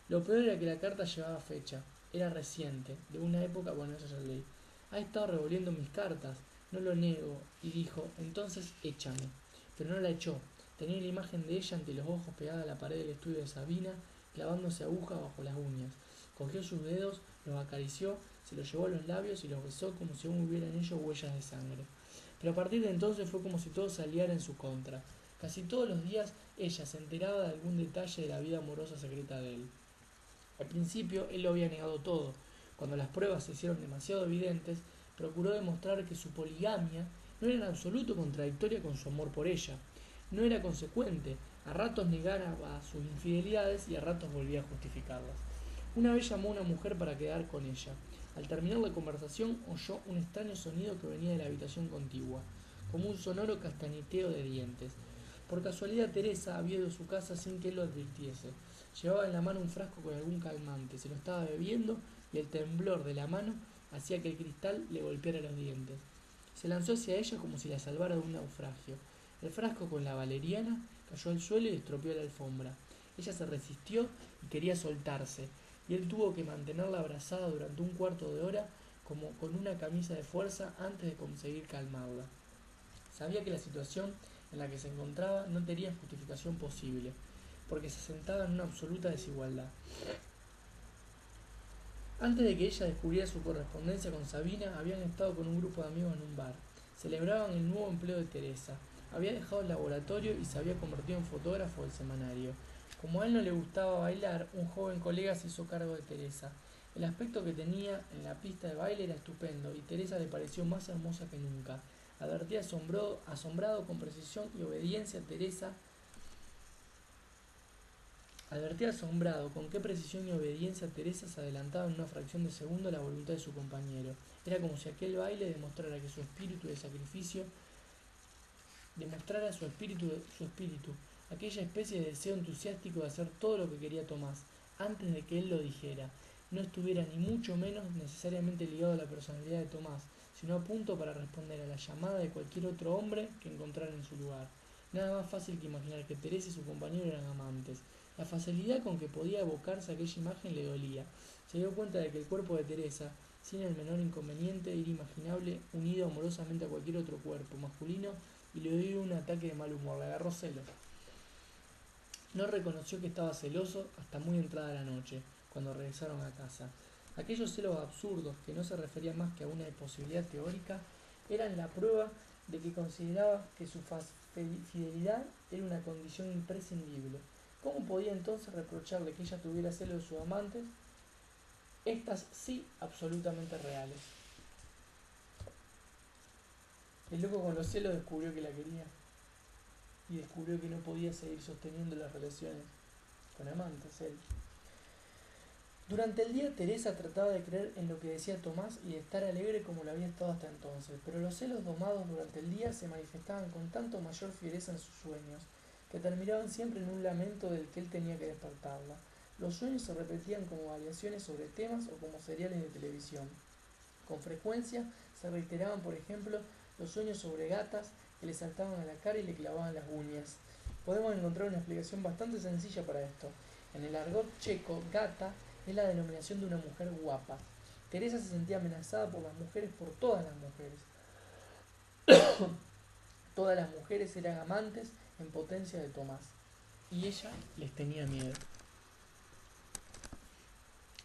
Speaker 1: Lo peor era que la carta llevaba fecha, era reciente, de una época, bueno, eso ya lo leí. Ha estado revolviendo mis cartas, no lo niego, y dijo: entonces échame. Pero no la echó. Tenía la imagen de ella ante los ojos pegada a la pared del estudio de Sabina, clavándose agujas bajo las uñas. Cogió sus dedos, los acarició, se los llevó a los labios y los besó como si aún hubiera en ellos huellas de sangre. Pero a partir de entonces fue como si todo saliera en su contra. Casi todos los días ella se enteraba de algún detalle de la vida amorosa secreta de él. Al principio él lo había negado todo. Cuando las pruebas se hicieron demasiado evidentes, procuró demostrar que su poligamia no era en absoluto contradictoria con su amor por ella. No era consecuente, a ratos negaba sus infidelidades y a ratos volvía a justificarlas. Una vez llamó a una mujer para quedar con ella. Al terminar la conversación oyó un extraño sonido que venía de la habitación contigua, como un sonoro castañeteo de dientes. Por casualidad Teresa había ido a su casa sin que él lo advirtiese. Llevaba en la mano un frasco con algún calmante, se lo estaba bebiendo y el temblor de la mano hacía que el cristal le golpeara los dientes. Se lanzó hacia ella como si la salvara de un naufragio. El frasco con la valeriana cayó al suelo y estropeó la alfombra. Ella se resistió y quería soltarse, y él tuvo que mantenerla abrazada durante un cuarto de hora como con una camisa de fuerza antes de conseguir calmarla. Sabía que la situación en la que se encontraba no tenía justificación posible, porque se sentaba en una absoluta desigualdad. Antes de que ella descubriera su correspondencia con Sabina, habían estado con un grupo de amigos en un bar. Celebraban el nuevo empleo de Teresa. Había dejado el laboratorio y se había convertido en fotógrafo del semanario. Como a él no le gustaba bailar, un joven colega se hizo cargo de Teresa. El aspecto que tenía en la pista de baile era estupendo y Teresa le pareció más hermosa que nunca. Advertía asombrado con precisión y obediencia Teresa. Advertía asombrado con qué precisión y obediencia Teresa se adelantaba en una fracción de segundo a la voluntad de su compañero. Era como si aquel baile demostrara que su espíritu de sacrificio demostrara su espíritu, aquella especie de deseo entusiástico de hacer todo lo que quería Tomás, antes de que él lo dijera. No estuviera ni mucho menos necesariamente ligado a la personalidad de Tomás, sino a punto para responder a la llamada de cualquier otro hombre que encontrara en su lugar. Nada más fácil que imaginar que Teresa y su compañero eran amantes. La facilidad con que podía evocarse aquella imagen le dolía. Se dio cuenta de que el cuerpo de Teresa, sin el menor inconveniente, era imaginable unido amorosamente a cualquier otro cuerpo masculino y le dio un ataque de mal humor, le agarró celos. No reconoció que estaba celoso hasta muy entrada la noche, cuando regresaron a casa. Aquellos celos absurdos, que no se referían más que a una posibilidad teórica, eran la prueba de que consideraba que su fidelidad era una condición imprescindible. ¿Cómo podía entonces reprocharle que ella tuviera celos de sus amantes? Estas sí absolutamente reales. El loco con los celos descubrió que la quería. y descubrió que no podía seguir sosteniendo las relaciones con amantes él. Durante el día Teresa trataba de creer en lo que decía Tomás y de estar alegre como lo había estado hasta entonces, pero los celos domados durante el día se manifestaban con tanto mayor fiereza en sus sueños, que terminaban siempre en un lamento del que él tenía que despertarla. Los sueños se repetían como variaciones sobre temas o como seriales de televisión. Con frecuencia se reiteraban, por ejemplo, los sueños sobre gatas que le saltaban a la cara y le clavaban las uñas. Podemos encontrar una explicación bastante sencilla para esto. En el argot checo, gata es la denominación de una mujer guapa. Teresa se sentía amenazada por las mujeres, por todas las mujeres. Todas las mujeres eran amantes en potencia de Tomás, y ella les tenía miedo.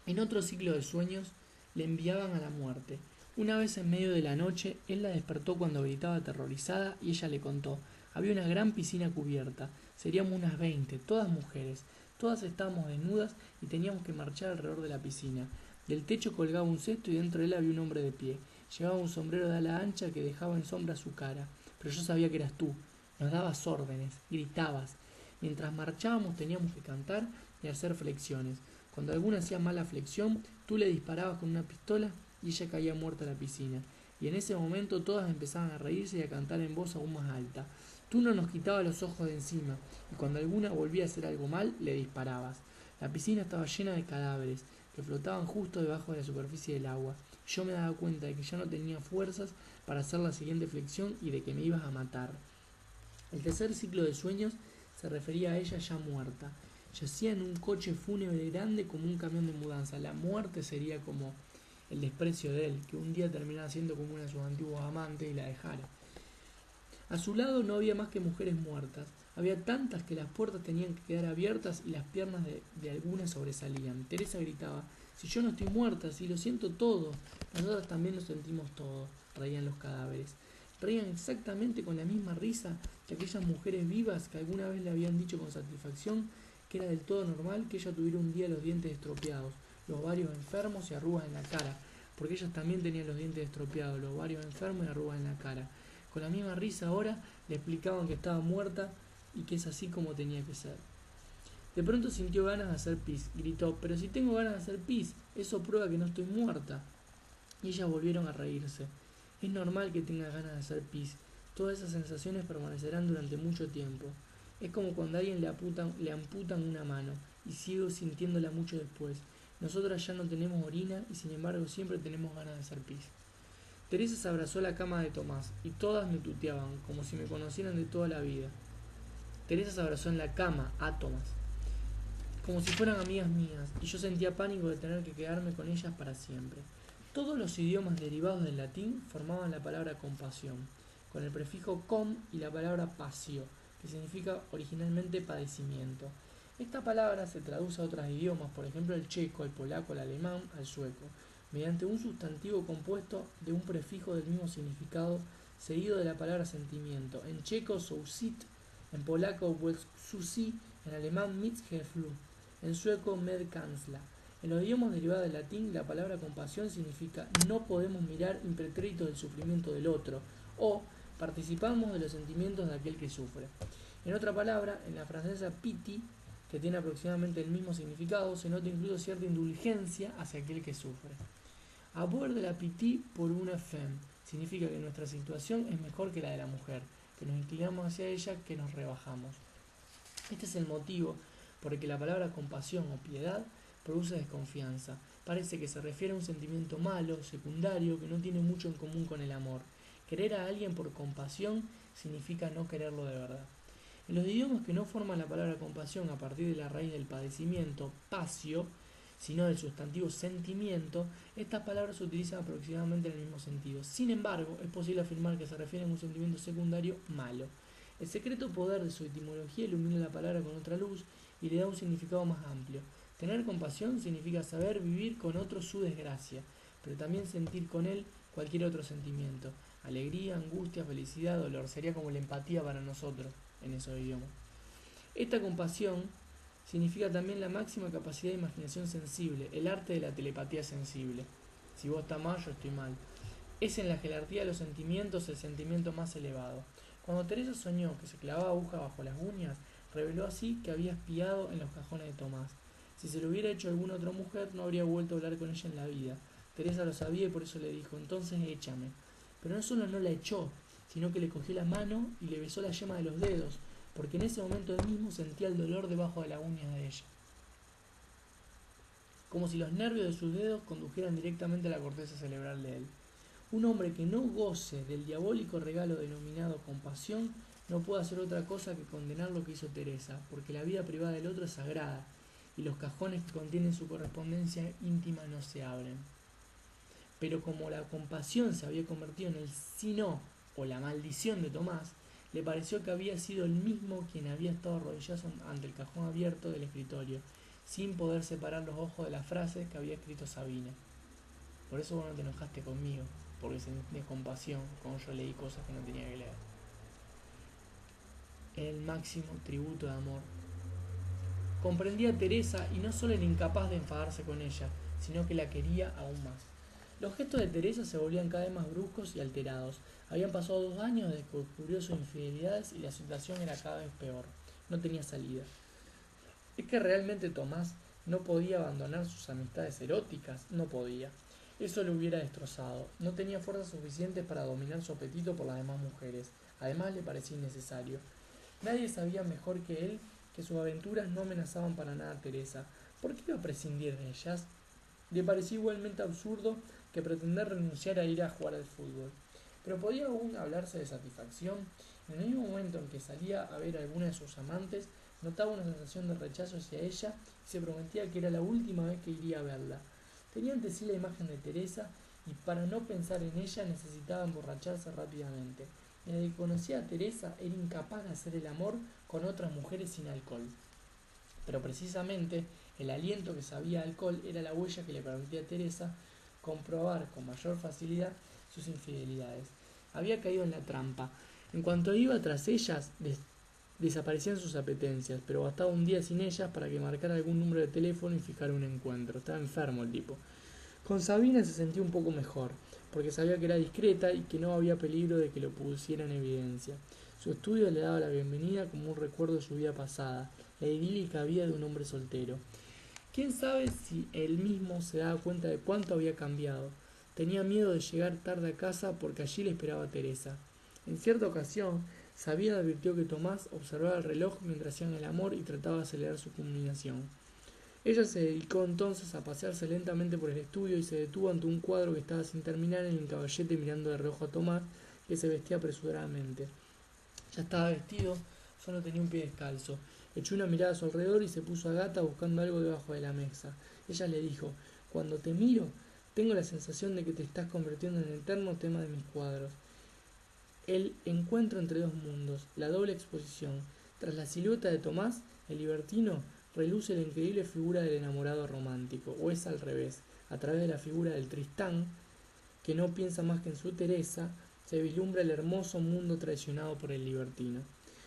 Speaker 1: En otro ciclo de sueños le enviaban a la muerte. Una vez en medio de la noche, él la despertó cuando gritaba aterrorizada y ella le contó. Había una gran piscina cubierta, seríamos unas 20, todas mujeres. Todas estábamos desnudas y teníamos que marchar alrededor de la piscina. Del techo colgaba un cesto y dentro de él había un hombre de pie. Llevaba un sombrero de ala ancha que dejaba en sombra su cara. Pero yo sabía que eras tú. Nos dabas órdenes, gritabas. Mientras marchábamos teníamos que cantar y hacer flexiones. Cuando alguna hacía mala flexión, tú le disparabas con una pistola y ella caía muerta a la piscina. Y en ese momento todas empezaban a reírse y a cantar en voz aún más alta. Tú no nos quitabas los ojos de encima, y cuando alguna volvía a hacer algo mal, le disparabas. La piscina estaba llena de cadáveres, que flotaban justo debajo de la superficie del agua. Yo me daba cuenta de que ya no tenía fuerzas para hacer la siguiente flexión y de que me ibas a matar. El tercer ciclo de sueños se refería a ella ya muerta. Yacía en un coche fúnebre grande como un camión de mudanza. La muerte sería como el desprecio de él, que un día terminara siendo como una de sus antiguos amantes y la dejara. A su lado no había más que mujeres muertas. Había tantas que las puertas tenían que quedar abiertas y las piernas de algunas sobresalían. Teresa gritaba, si yo no estoy muerta, si lo siento todo. Nosotras también lo sentimos todo, reían los cadáveres. Reían exactamente con la misma risa que aquellas mujeres vivas que alguna vez le habían dicho con satisfacción que era del todo normal que ella tuviera un día los dientes estropeados, los ovarios enfermos y arrugas en la cara, porque ellas también tenían los dientes estropeados, los ovarios enfermos y arrugas en la cara. Con la misma risa ahora le explicaban que estaba muerta y que es así como tenía que ser. De pronto sintió ganas de hacer pis. Gritó, pero si tengo ganas de hacer pis, eso prueba que no estoy muerta. Y ellas volvieron a reírse. Es normal que tengas ganas de hacer pis. Todas esas sensaciones permanecerán durante mucho tiempo. Es como cuando a alguien le amputan una mano y sigo sintiéndola mucho después. Nosotras ya no tenemos orina y sin embargo siempre tenemos ganas de hacer pis. Teresa se abrazó a la cama de Tomás y todas me tuteaban, como si me conocieran de toda la vida. Teresa se abrazó en la cama a Tomás, como si fueran amigas mías, y yo sentía pánico de tener que quedarme con ellas para siempre. Todos los idiomas derivados del latín formaban la palabra compasión, con el prefijo com y la palabra passio, que significa originalmente padecimiento. Esta palabra se traduce a otros idiomas, por ejemplo el checo, el polaco, el alemán, al sueco, mediante un sustantivo compuesto de un prefijo del mismo significado, seguido de la palabra sentimiento. En checo, soucit, en polaco, susi, en alemán, mitgefühl, en sueco, medkänsla. En los idiomas derivados del latín, la palabra compasión significa no podemos mirar impretéritos del sufrimiento del otro, o participamos de los sentimientos de aquel que sufre. En otra palabra, en la francesa pity, que tiene aproximadamente el mismo significado, se nota incluso cierta indulgencia hacia aquel que sufre. Avoir de la pitié por una femme significa que nuestra situación es mejor que la de la mujer, que nos inclinamos hacia ella, que nos rebajamos. Este es el motivo por el que la palabra compasión o piedad produce desconfianza. Parece que se refiere a un sentimiento malo, secundario, que no tiene mucho en común con el amor. Querer a alguien por compasión significa no quererlo de verdad. En los idiomas que no forman la palabra compasión a partir de la raíz del padecimiento, passio, sino del sustantivo sentimiento, estas palabras se utilizan aproximadamente en el mismo sentido. Sin embargo, es posible afirmar que se refieren a un sentimiento secundario malo. El secreto poder de su etimología ilumina la palabra con otra luz y le da un significado más amplio. Tener compasión significa saber vivir con otro su desgracia, pero también sentir con él cualquier otro sentimiento. Alegría, angustia, felicidad, dolor. Sería como la empatía para nosotros en esos idiomas. Esta compasión significa también la máxima capacidad de imaginación sensible, el arte de la telepatía sensible. Si vos estás mal, yo estoy mal. Es en la jerarquía de los sentimientos el sentimiento más elevado. Cuando Teresa soñó que se clavaba aguja bajo las uñas, reveló así que había espiado en los cajones de Tomás. Si se lo hubiera hecho a alguna otra mujer, no habría vuelto a hablar con ella en la vida. Teresa lo sabía y por eso le dijo, entonces échame. Pero no solo no la echó, sino que le cogió la mano y le besó la yema de los dedos, porque en ese momento él mismo sentía el dolor debajo de la uña de ella. Como si los nervios de sus dedos condujeran directamente a la corteza cerebral de él. Un hombre que no goce del diabólico regalo denominado compasión no puede hacer otra cosa que condenar lo que hizo Teresa, porque la vida privada del otro es sagrada, y los cajones que contienen su correspondencia íntima no se abren. Pero como la compasión se había convertido en el sino o la maldición de Tomás, le pareció que había sido él mismo quien había estado arrodillado ante el cajón abierto del escritorio, sin poder separar los ojos de las frases que había escrito Sabina. Por eso vos no te enojaste conmigo, porque sentís compasión cuando yo leí cosas que no tenía que leer. El máximo tributo de amor. Comprendía a Teresa y no solo era incapaz de enfadarse con ella, sino que la quería aún más. Los gestos de Teresa se volvían cada vez más bruscos y alterados. Habían pasado 2 años desde que descubrió sus infidelidades y la situación era cada vez peor. No tenía salida. ¿Es que realmente Tomás no podía abandonar sus amistades eróticas? No podía. Eso lo hubiera destrozado. No tenía fuerzas suficientes para dominar su apetito por las demás mujeres. Además le parecía innecesario. Nadie sabía mejor que él que sus aventuras no amenazaban para nada a Teresa. ¿Por qué iba a prescindir de ellas? Le parecía igualmente absurdo que pretender renunciar a ir a jugar al fútbol. Pero podía aún hablarse de satisfacción. En el mismo momento en que salía a ver a alguna de sus amantes, notaba una sensación de rechazo hacia ella y se prometía que era la última vez que iría a verla. Tenía ante sí la imagen de Teresa y para no pensar en ella necesitaba emborracharse rápidamente. Desde que conocía a Teresa era incapaz de hacer el amor con otras mujeres sin alcohol. Pero precisamente el aliento que sabía a alcohol era la huella que le permitía a Teresa comprobar con mayor facilidad sus infidelidades. Había caído en la trampa. En cuanto iba tras ellas, desaparecían sus apetencias, pero bastaba un día sin ellas para que marcara algún número de teléfono y fijar un encuentro. Estaba enfermo el tipo. Con Sabina se sentía un poco mejor, porque sabía que era discreta y que no había peligro de que lo pusiera en evidencia. Su estudio le daba la bienvenida como un recuerdo de su vida pasada, la idílica vida de un hombre soltero. ¿Quién sabe si él mismo se daba cuenta de cuánto había cambiado? Tenía miedo de llegar tarde a casa porque allí le esperaba Teresa. En cierta ocasión, Sabina advirtió que Tomás observaba el reloj mientras hacían el amor y trataba de acelerar su culminación. Ella se dedicó entonces a pasearse lentamente por el estudio y se detuvo ante un cuadro que estaba sin terminar en el caballete mirando de reojo a Tomás, que se vestía apresuradamente. Ya estaba vestido, solo tenía un pie descalzo. Echó una mirada a su alrededor y se puso a gata buscando algo debajo de la mesa. Ella le dijo, cuando te miro, tengo la sensación de que te estás convirtiendo en el eterno tema de mis cuadros. El encuentro entre dos mundos, la doble exposición. Tras la silueta de Tomás, el libertino, reluce la increíble figura del enamorado romántico, o es al revés, a través de la figura del Tristán, que no piensa más que en su Teresa, se vislumbra el hermoso mundo traicionado por el libertino.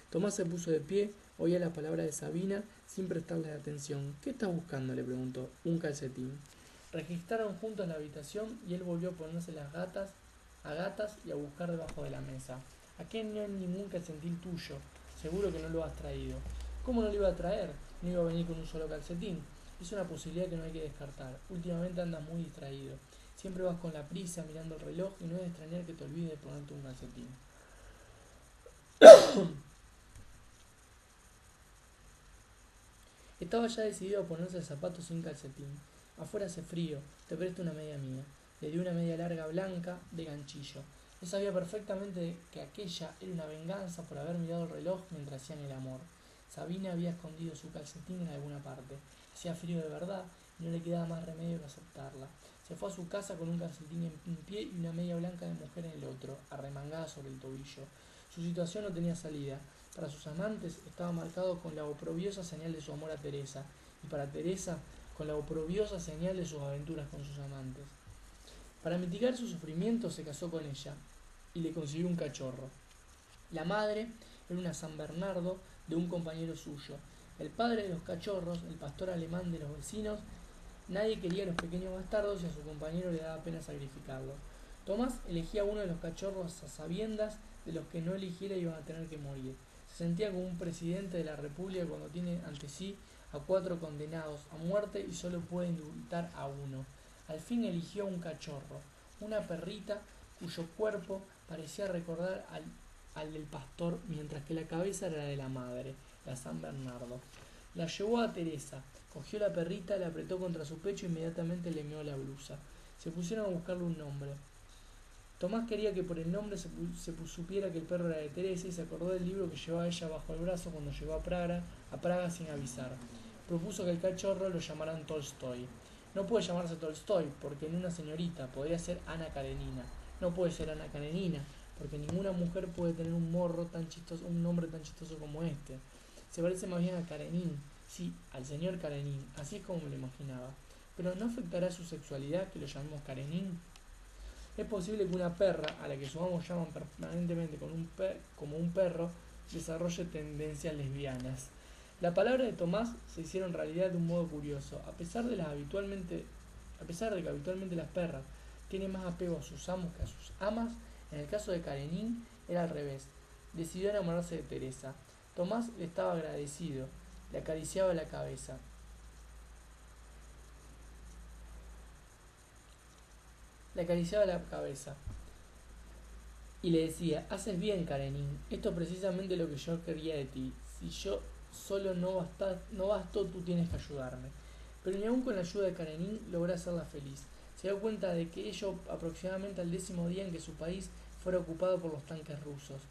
Speaker 1: Tomás se puso de pie, oía la palabra de Sabina, sin prestarle atención. ¿Qué estás buscando?, le preguntó. Un calcetín. Registraron juntos la habitación y él volvió a ponerse a gatas y a buscar debajo de la mesa. Aquí no hay ningún calcetín tuyo, seguro que no lo has traído. ¿Cómo no lo iba a traer? No iba a venir con un solo calcetín. Es una posibilidad que no hay que descartar. Últimamente andas muy distraído. Siempre vas con la prisa mirando el reloj y no es de extrañar que te olvides de ponerte un calcetín. Estaba ya decidido a ponerse el zapato sin calcetín. Afuera hace frío, te presto una media mía. Le dio una media larga blanca de ganchillo. Él sabía perfectamente que aquella era una venganza por haber mirado el reloj mientras hacían el amor. Sabina había escondido su calcetín en alguna parte. Hacía frío de verdad y no le quedaba más remedio que aceptarla. Se fue a su casa con un calcetín en un pie y una media blanca de mujer en el otro, arremangada sobre el tobillo. Su situación no tenía salida. Para sus amantes estaba marcado con la oprobiosa señal de su amor a Teresa, y para Teresa con la oprobiosa señal de sus aventuras con sus amantes. Para mitigar su sufrimiento se casó con ella y le consiguió un cachorro. La madre era una San Bernardo de un compañero suyo. El padre de los cachorros, el pastor alemán de los vecinos, nadie quería a los pequeños bastardos y a su compañero le daba pena sacrificarlos. Tomás elegía uno de los cachorros a sabiendas de los que no eligiera iban a tener que morir. Se sentía como un presidente de la República cuando tiene ante sí a 4 condenados a muerte y solo puede indultar a uno. Al fin eligió un cachorro, una perrita cuyo cuerpo parecía recordar al del pastor, mientras que la cabeza era la de la madre, la San Bernardo. La llevó a Teresa, cogió la perrita, la apretó contra su pecho e inmediatamente le meó la blusa. Se pusieron a buscarle un nombre. Tomás quería que por el nombre se supiera que el perro era de Teresa y se acordó del libro que llevaba ella bajo el brazo cuando llegó a Praga sin avisar. Propuso que el cachorro lo llamaran Tolstoy. No puede llamarse Tolstoy porque en una señorita podría ser Ana Karenina. No puede ser Ana Karenina porque ninguna mujer puede tener un morro tan chistoso, un nombre tan chistoso como este. Se parece más bien a Karenin, sí, al señor Karenin, así es como me lo imaginaba. Pero ¿no afectará su sexualidad que lo llamemos Karenin? Es posible que una perra, a la que sus amos llaman permanentemente como un perro, desarrolle tendencias lesbianas. La palabra de Tomás se hicieron realidad de un modo curioso. A pesar de que habitualmente las perras tienen más apego a sus amos que a sus amas, en el caso de Karenin era al revés. Decidió enamorarse de Teresa. Tomás le estaba agradecido, le acariciaba la cabeza. Y le decía: haces bien, Karenin, esto es precisamente lo que yo quería de ti. Si yo solo no basto, tú tienes que ayudarme. Pero ni aun con la ayuda de Karenin logró hacerla feliz. Se dio cuenta de que ello aproximadamente al 10.º día en que su país fuera ocupado por los tanques rusos.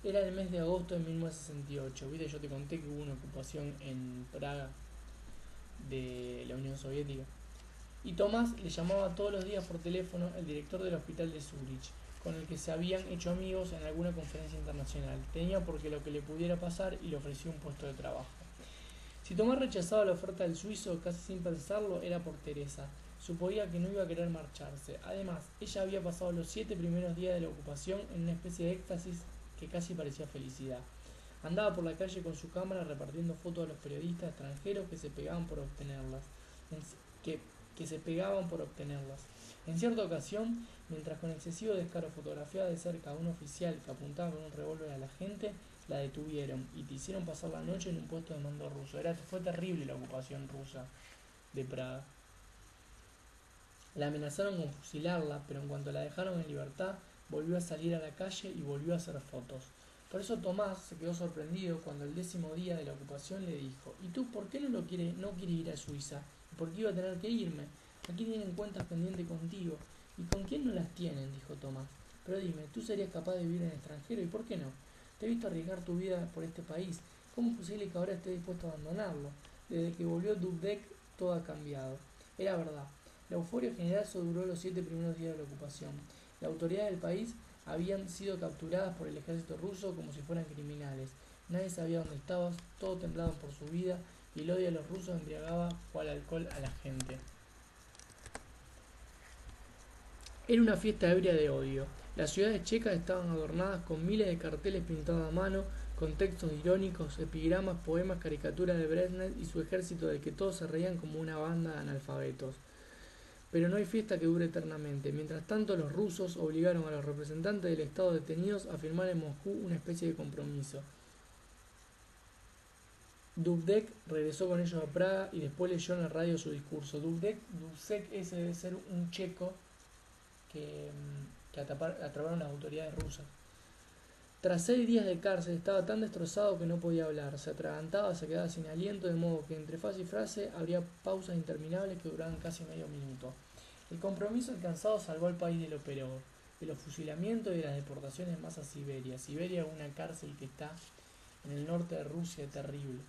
Speaker 1: Era el mes de agosto de 1968. ¿Viste? Yo te conté que hubo una ocupación en Praga de la Unión Soviética. Y Tomás le llamaba todos los días por teléfono el director del hospital de Zúrich, con el que se habían hecho amigos en alguna conferencia internacional. Tenía porque lo que le pudiera pasar y le ofreció un puesto de trabajo. Si Tomás rechazaba la oferta del suizo casi sin pensarlo, era por Teresa. Suponía que no iba a querer marcharse. Además, ella había pasado los 7 primeros días de la ocupación en una especie de éxtasis que casi parecía felicidad. Andaba por la calle con su cámara repartiendo fotos a los periodistas extranjeros que se pegaban por obtenerlas. En cierta ocasión, mientras con excesivo descaro fotografiaba de cerca a un oficial que apuntaba con un revólver a la gente, la detuvieron y te hicieron pasar la noche en un puesto de mando ruso. Fue terrible la ocupación rusa de Praga. La amenazaron con fusilarla, pero en cuanto la dejaron en libertad, volvió a salir a la calle y volvió a hacer fotos. Por eso Tomás se quedó sorprendido cuando el 10.º día de la ocupación le dijo: ¿y tú por qué no quieres ir a Suiza? ¿Y por qué iba a tener que irme? Aquí tienen cuentas pendientes contigo. ¿Y con quién no las tienen?, dijo Tomás. Pero dime, ¿tú serías capaz de vivir en el extranjero? ¿Y por qué no? Te he visto arriesgar tu vida por este país. ¿Cómo es posible que ahora estés dispuesto a abandonarlo? Desde que volvió Dubček todo ha cambiado. Era verdad. La euforia general solo duró los 7 primeros días de la ocupación. Las autoridades del país habían sido capturadas por el ejército ruso como si fueran criminales. Nadie sabía dónde estaban, todos temblaban por su vida y el odio a los rusos embriagaba cual alcohol a la gente. Era una fiesta ebria de odio. Las ciudades checas estaban adornadas con miles de carteles pintados a mano, con textos irónicos, epigramas, poemas, caricaturas de Brezhnev y su ejército del que todos se reían como una banda de analfabetos. Pero no hay fiesta que dure eternamente. Mientras tanto, los rusos obligaron a los representantes del Estado detenidos a firmar en Moscú una especie de compromiso. Dubček regresó con ellos a Praga y después leyó en la radio su discurso. Dubček ese debe ser un checo que atraparon las autoridades rusas. Tras 6 días de cárcel estaba tan destrozado que no podía hablar, se atragantaba, se quedaba sin aliento, de modo que entre frase y frase habría pausas interminables que duraban casi medio minuto. El compromiso alcanzado salvó al país de lo peor, de los fusilamientos y de las deportaciones en masa a Siberia. Siberia es una cárcel que está en el norte de Rusia, terrible,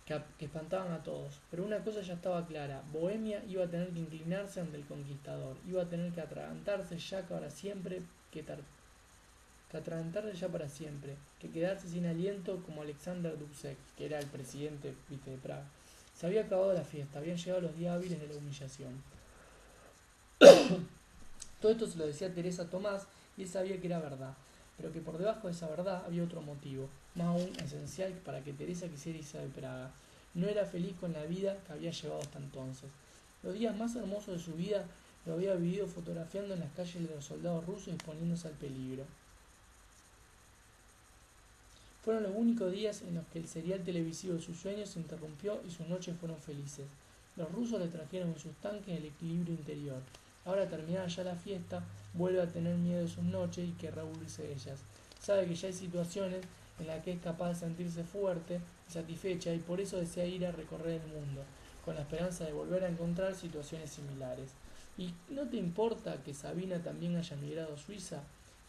Speaker 1: que espantaban a todos. Pero una cosa ya estaba clara: Bohemia iba a tener que inclinarse ante el conquistador, iba a tener que atragantarse ya para siempre, que quedarse sin aliento como Alexander Dubček, que era el presidente de Praga. Se había acabado la fiesta, habían llegado los días hábiles de la humillación. Todo esto se lo decía Teresa a Tomás y él sabía que era verdad, pero que por debajo de esa verdad había otro motivo, más aún esencial para que Teresa quisiera irse de Praga. No era feliz con la vida que había llevado hasta entonces. Los días más hermosos de su vida lo había vivido fotografiando en las calles de los soldados rusos y exponiéndose al peligro. Fueron los únicos días en los que el serial televisivo de sus sueños se interrumpió y sus noches fueron felices. Los rusos le trajeron en sus tanques el equilibrio interior. Ahora terminada ya la fiesta, vuelve a tener miedo de sus noches y querrá aburrirse de ellas. Sabe que ya hay situaciones en las que es capaz de sentirse fuerte y satisfecha y por eso desea ir a recorrer el mundo, con la esperanza de volver a encontrar situaciones similares. ¿Y no te importa que Sabina también haya migrado a Suiza?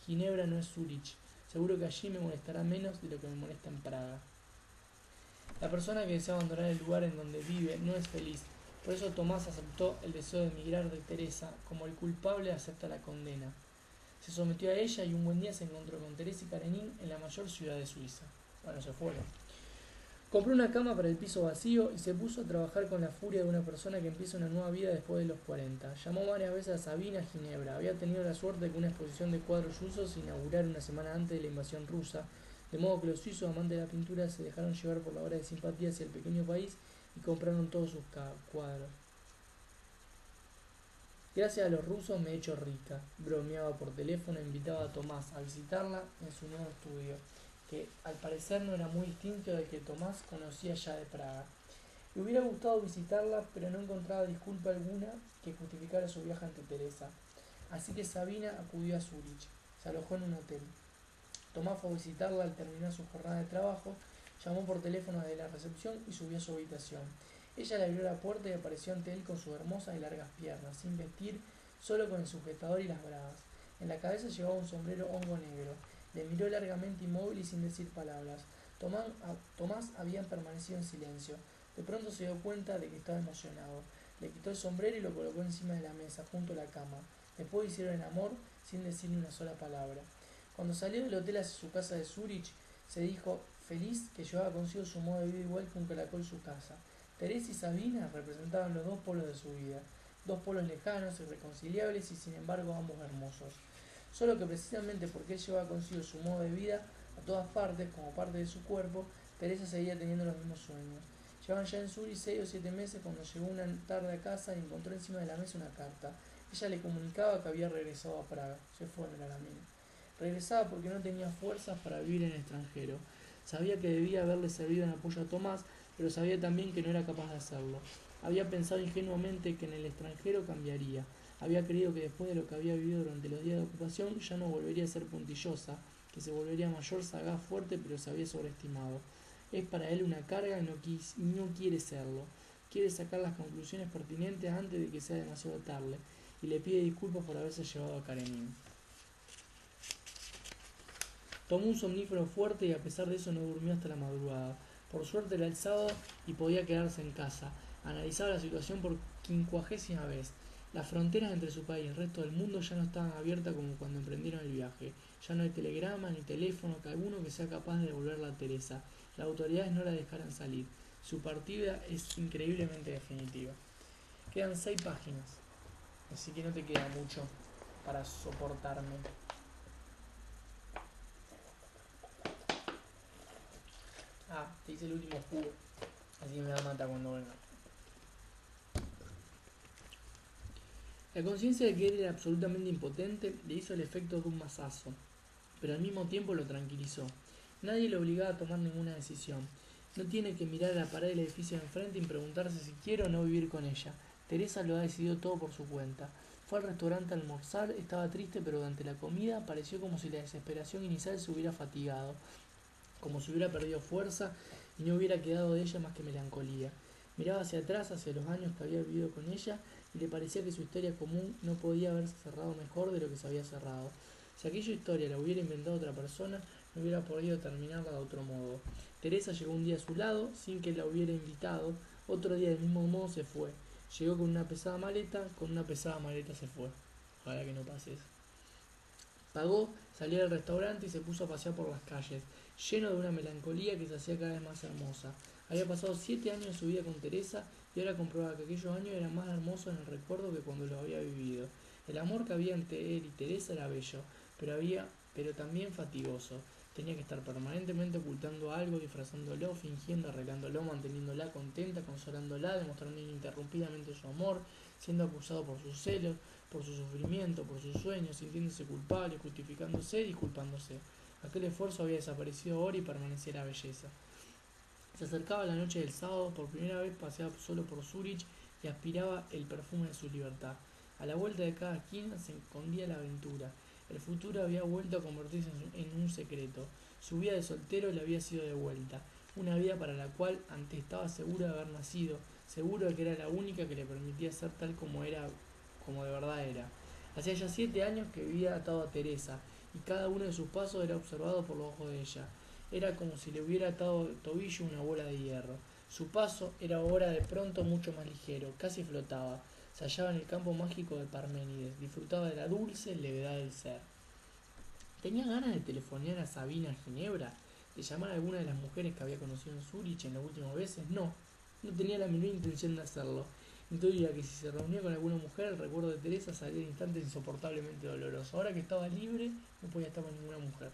Speaker 1: Ginebra no es Zúrich. Seguro que allí me molestará menos de lo que me molesta en Praga. La persona que desea abandonar el lugar en donde vive no es feliz. Por eso Tomás aceptó el deseo de emigrar de Teresa, como el culpable acepta la condena. Se sometió a ella y un buen día se encontró con Teresa y Karenin en la mayor ciudad de Suiza. Bueno, se fueron. Compró una cama para el piso vacío y se puso a trabajar con la furia de una persona que empieza una nueva vida después de los 40. Llamó varias veces a Sabina a Ginebra. Había tenido la suerte de que una exposición de cuadros rusos se inaugurara una semana antes de la invasión rusa, de modo que los suizos amantes de la pintura se dejaron llevar por la hora de simpatía hacia el pequeño país y compraron todos sus cuadros. Gracias a los rusos me he hecho rica, bromeaba por teléfono e invitaba a Tomás a visitarla en su nuevo estudio, que al parecer no era muy distinto del que Tomás conocía ya de Praga. Le hubiera gustado visitarla, pero no encontraba disculpa alguna que justificara su viaje ante Teresa. Así que Sabina acudió a Zúrich, se alojó en un hotel. Tomás fue a visitarla al terminar su jornada de trabajo, llamó por teléfono desde la recepción y subió a su habitación. Ella le abrió la puerta y apareció ante él con sus hermosas y largas piernas, sin vestir, solo con el sujetador y las bragas. En la cabeza llevaba un sombrero hongo negro. Le miró largamente inmóvil y sin decir palabras. Tomás había permanecido en silencio. De pronto se dio cuenta de que estaba emocionado. Le quitó el sombrero y lo colocó encima de la mesa, junto a la cama. Después hicieron el amor sin decir ni una sola palabra. Cuando salió del hotel hacia su casa de Zúrich, se dijo feliz que llevaba consigo su modo de vida igual que un caracol su casa. Teresa y Sabina representaban los dos polos de su vida, dos polos lejanos, irreconciliables y sin embargo ambos hermosos. Solo que precisamente porque él llevaba consigo su modo de vida a todas partes, como parte de su cuerpo, Teresa seguía teniendo los mismos sueños. Llevaban ya en Zúrich 6 o 7 meses cuando llegó una tarde a casa y encontró encima de la mesa una carta. Ella le comunicaba que había regresado a Praga. Se fue a la mina. Regresaba porque no tenía fuerzas para vivir en el extranjero. Sabía que debía haberle servido en apoyo a Tomás, pero sabía también que no era capaz de hacerlo. Había pensado ingenuamente que en el extranjero cambiaría. Había creído que después de lo que había vivido durante los días de ocupación ya no volvería a ser puntillosa, que se volvería mayor, sagaz, fuerte, pero se había sobreestimado. Es para él una carga y no quiere serlo. Quiere sacar las conclusiones pertinentes antes de que sea demasiado tarde, y le pide disculpas por haberse llevado a Karenin. Tomó un somnífero fuerte y a pesar de eso no durmió hasta la madrugada. Por suerte era el sábado y podía quedarse en casa. Analizaba la situación por 50ª vez. Las fronteras entre su país y el resto del mundo ya no estaban abiertas como cuando emprendieron el viaje. Ya no hay telegrama ni teléfono que alguno que sea capaz de devolverla a Teresa. Las autoridades no la dejarán salir. Su partida es increíblemente definitiva. Quedan 6 páginas, así que no te queda mucho para soportarme. Te hice el último jugo, así que me va a matar cuando venga. La conciencia de que él era absolutamente impotente le hizo el efecto de un mazazo, pero al mismo tiempo lo tranquilizó. Nadie le obligaba a tomar ninguna decisión. No tiene que mirar a la pared del edificio de enfrente y preguntarse si quiere o no vivir con ella. Teresa lo ha decidido todo por su cuenta. Fue al restaurante a almorzar, estaba triste, pero durante la comida pareció como si la desesperación inicial se hubiera fatigado, como si hubiera perdido fuerza y no hubiera quedado de ella más que melancolía. Miraba hacia atrás, hacia los años que había vivido con ella, y le parecía que su historia común no podía haberse cerrado mejor de lo que se había cerrado. Si aquella historia la hubiera inventado otra persona, no hubiera podido terminarla de otro modo. Teresa llegó un día a su lado, sin que la hubiera invitado, otro día del mismo modo se fue. Llegó con una pesada maleta se fue. Ojalá que no pase eso. Pagó, salió del restaurante y se puso a pasear por las calles, lleno de una melancolía que se hacía cada vez más hermosa. Había pasado 7 años de su vida con Teresa y ahora comprobaba que aquellos años eran más hermosos en el recuerdo que cuando los había vivido. El amor que había entre él y Teresa era bello, pero también fatigoso. Tenía que estar permanentemente ocultando algo, disfrazándolo, fingiendo, arreglándolo, manteniéndola contenta, consolándola, demostrando ininterrumpidamente su amor, siendo acusado por sus celos, por su sufrimiento, por sus sueños, sintiéndose culpable, justificándose y disculpándose. Aquel esfuerzo había desaparecido ahora y permanecía la belleza. Se acercaba la noche del sábado, por primera vez paseaba solo por Zúrich y aspiraba el perfume de su libertad. A la vuelta de cada esquina se escondía la aventura. El futuro había vuelto a convertirse en un secreto. Su vida de soltero le había sido devuelta. Una vida para la cual antes estaba seguro de haber nacido, seguro de que era la única que le permitía ser tal como era, como de verdad era. Hacía ya 7 años que vivía atado a Teresa, y cada uno de sus pasos era observado por los ojos de ella. Era como si le hubiera atado al tobillo una bola de hierro. Su paso era ahora de pronto mucho más ligero, casi flotaba. Se hallaba en el campo mágico de Parménides, disfrutaba de la dulce levedad del ser. ¿Tenía ganas de telefonear a Sabina Ginebra? ¿De llamar a alguna de las mujeres que había conocido en Zúrich en las últimas veces? No, no tenía la menor intención de hacerlo. Intuía que si se reunía con alguna mujer, el recuerdo de Teresa salía al instante insoportablemente doloroso. Ahora que estaba libre, no podía estar con ninguna mujer.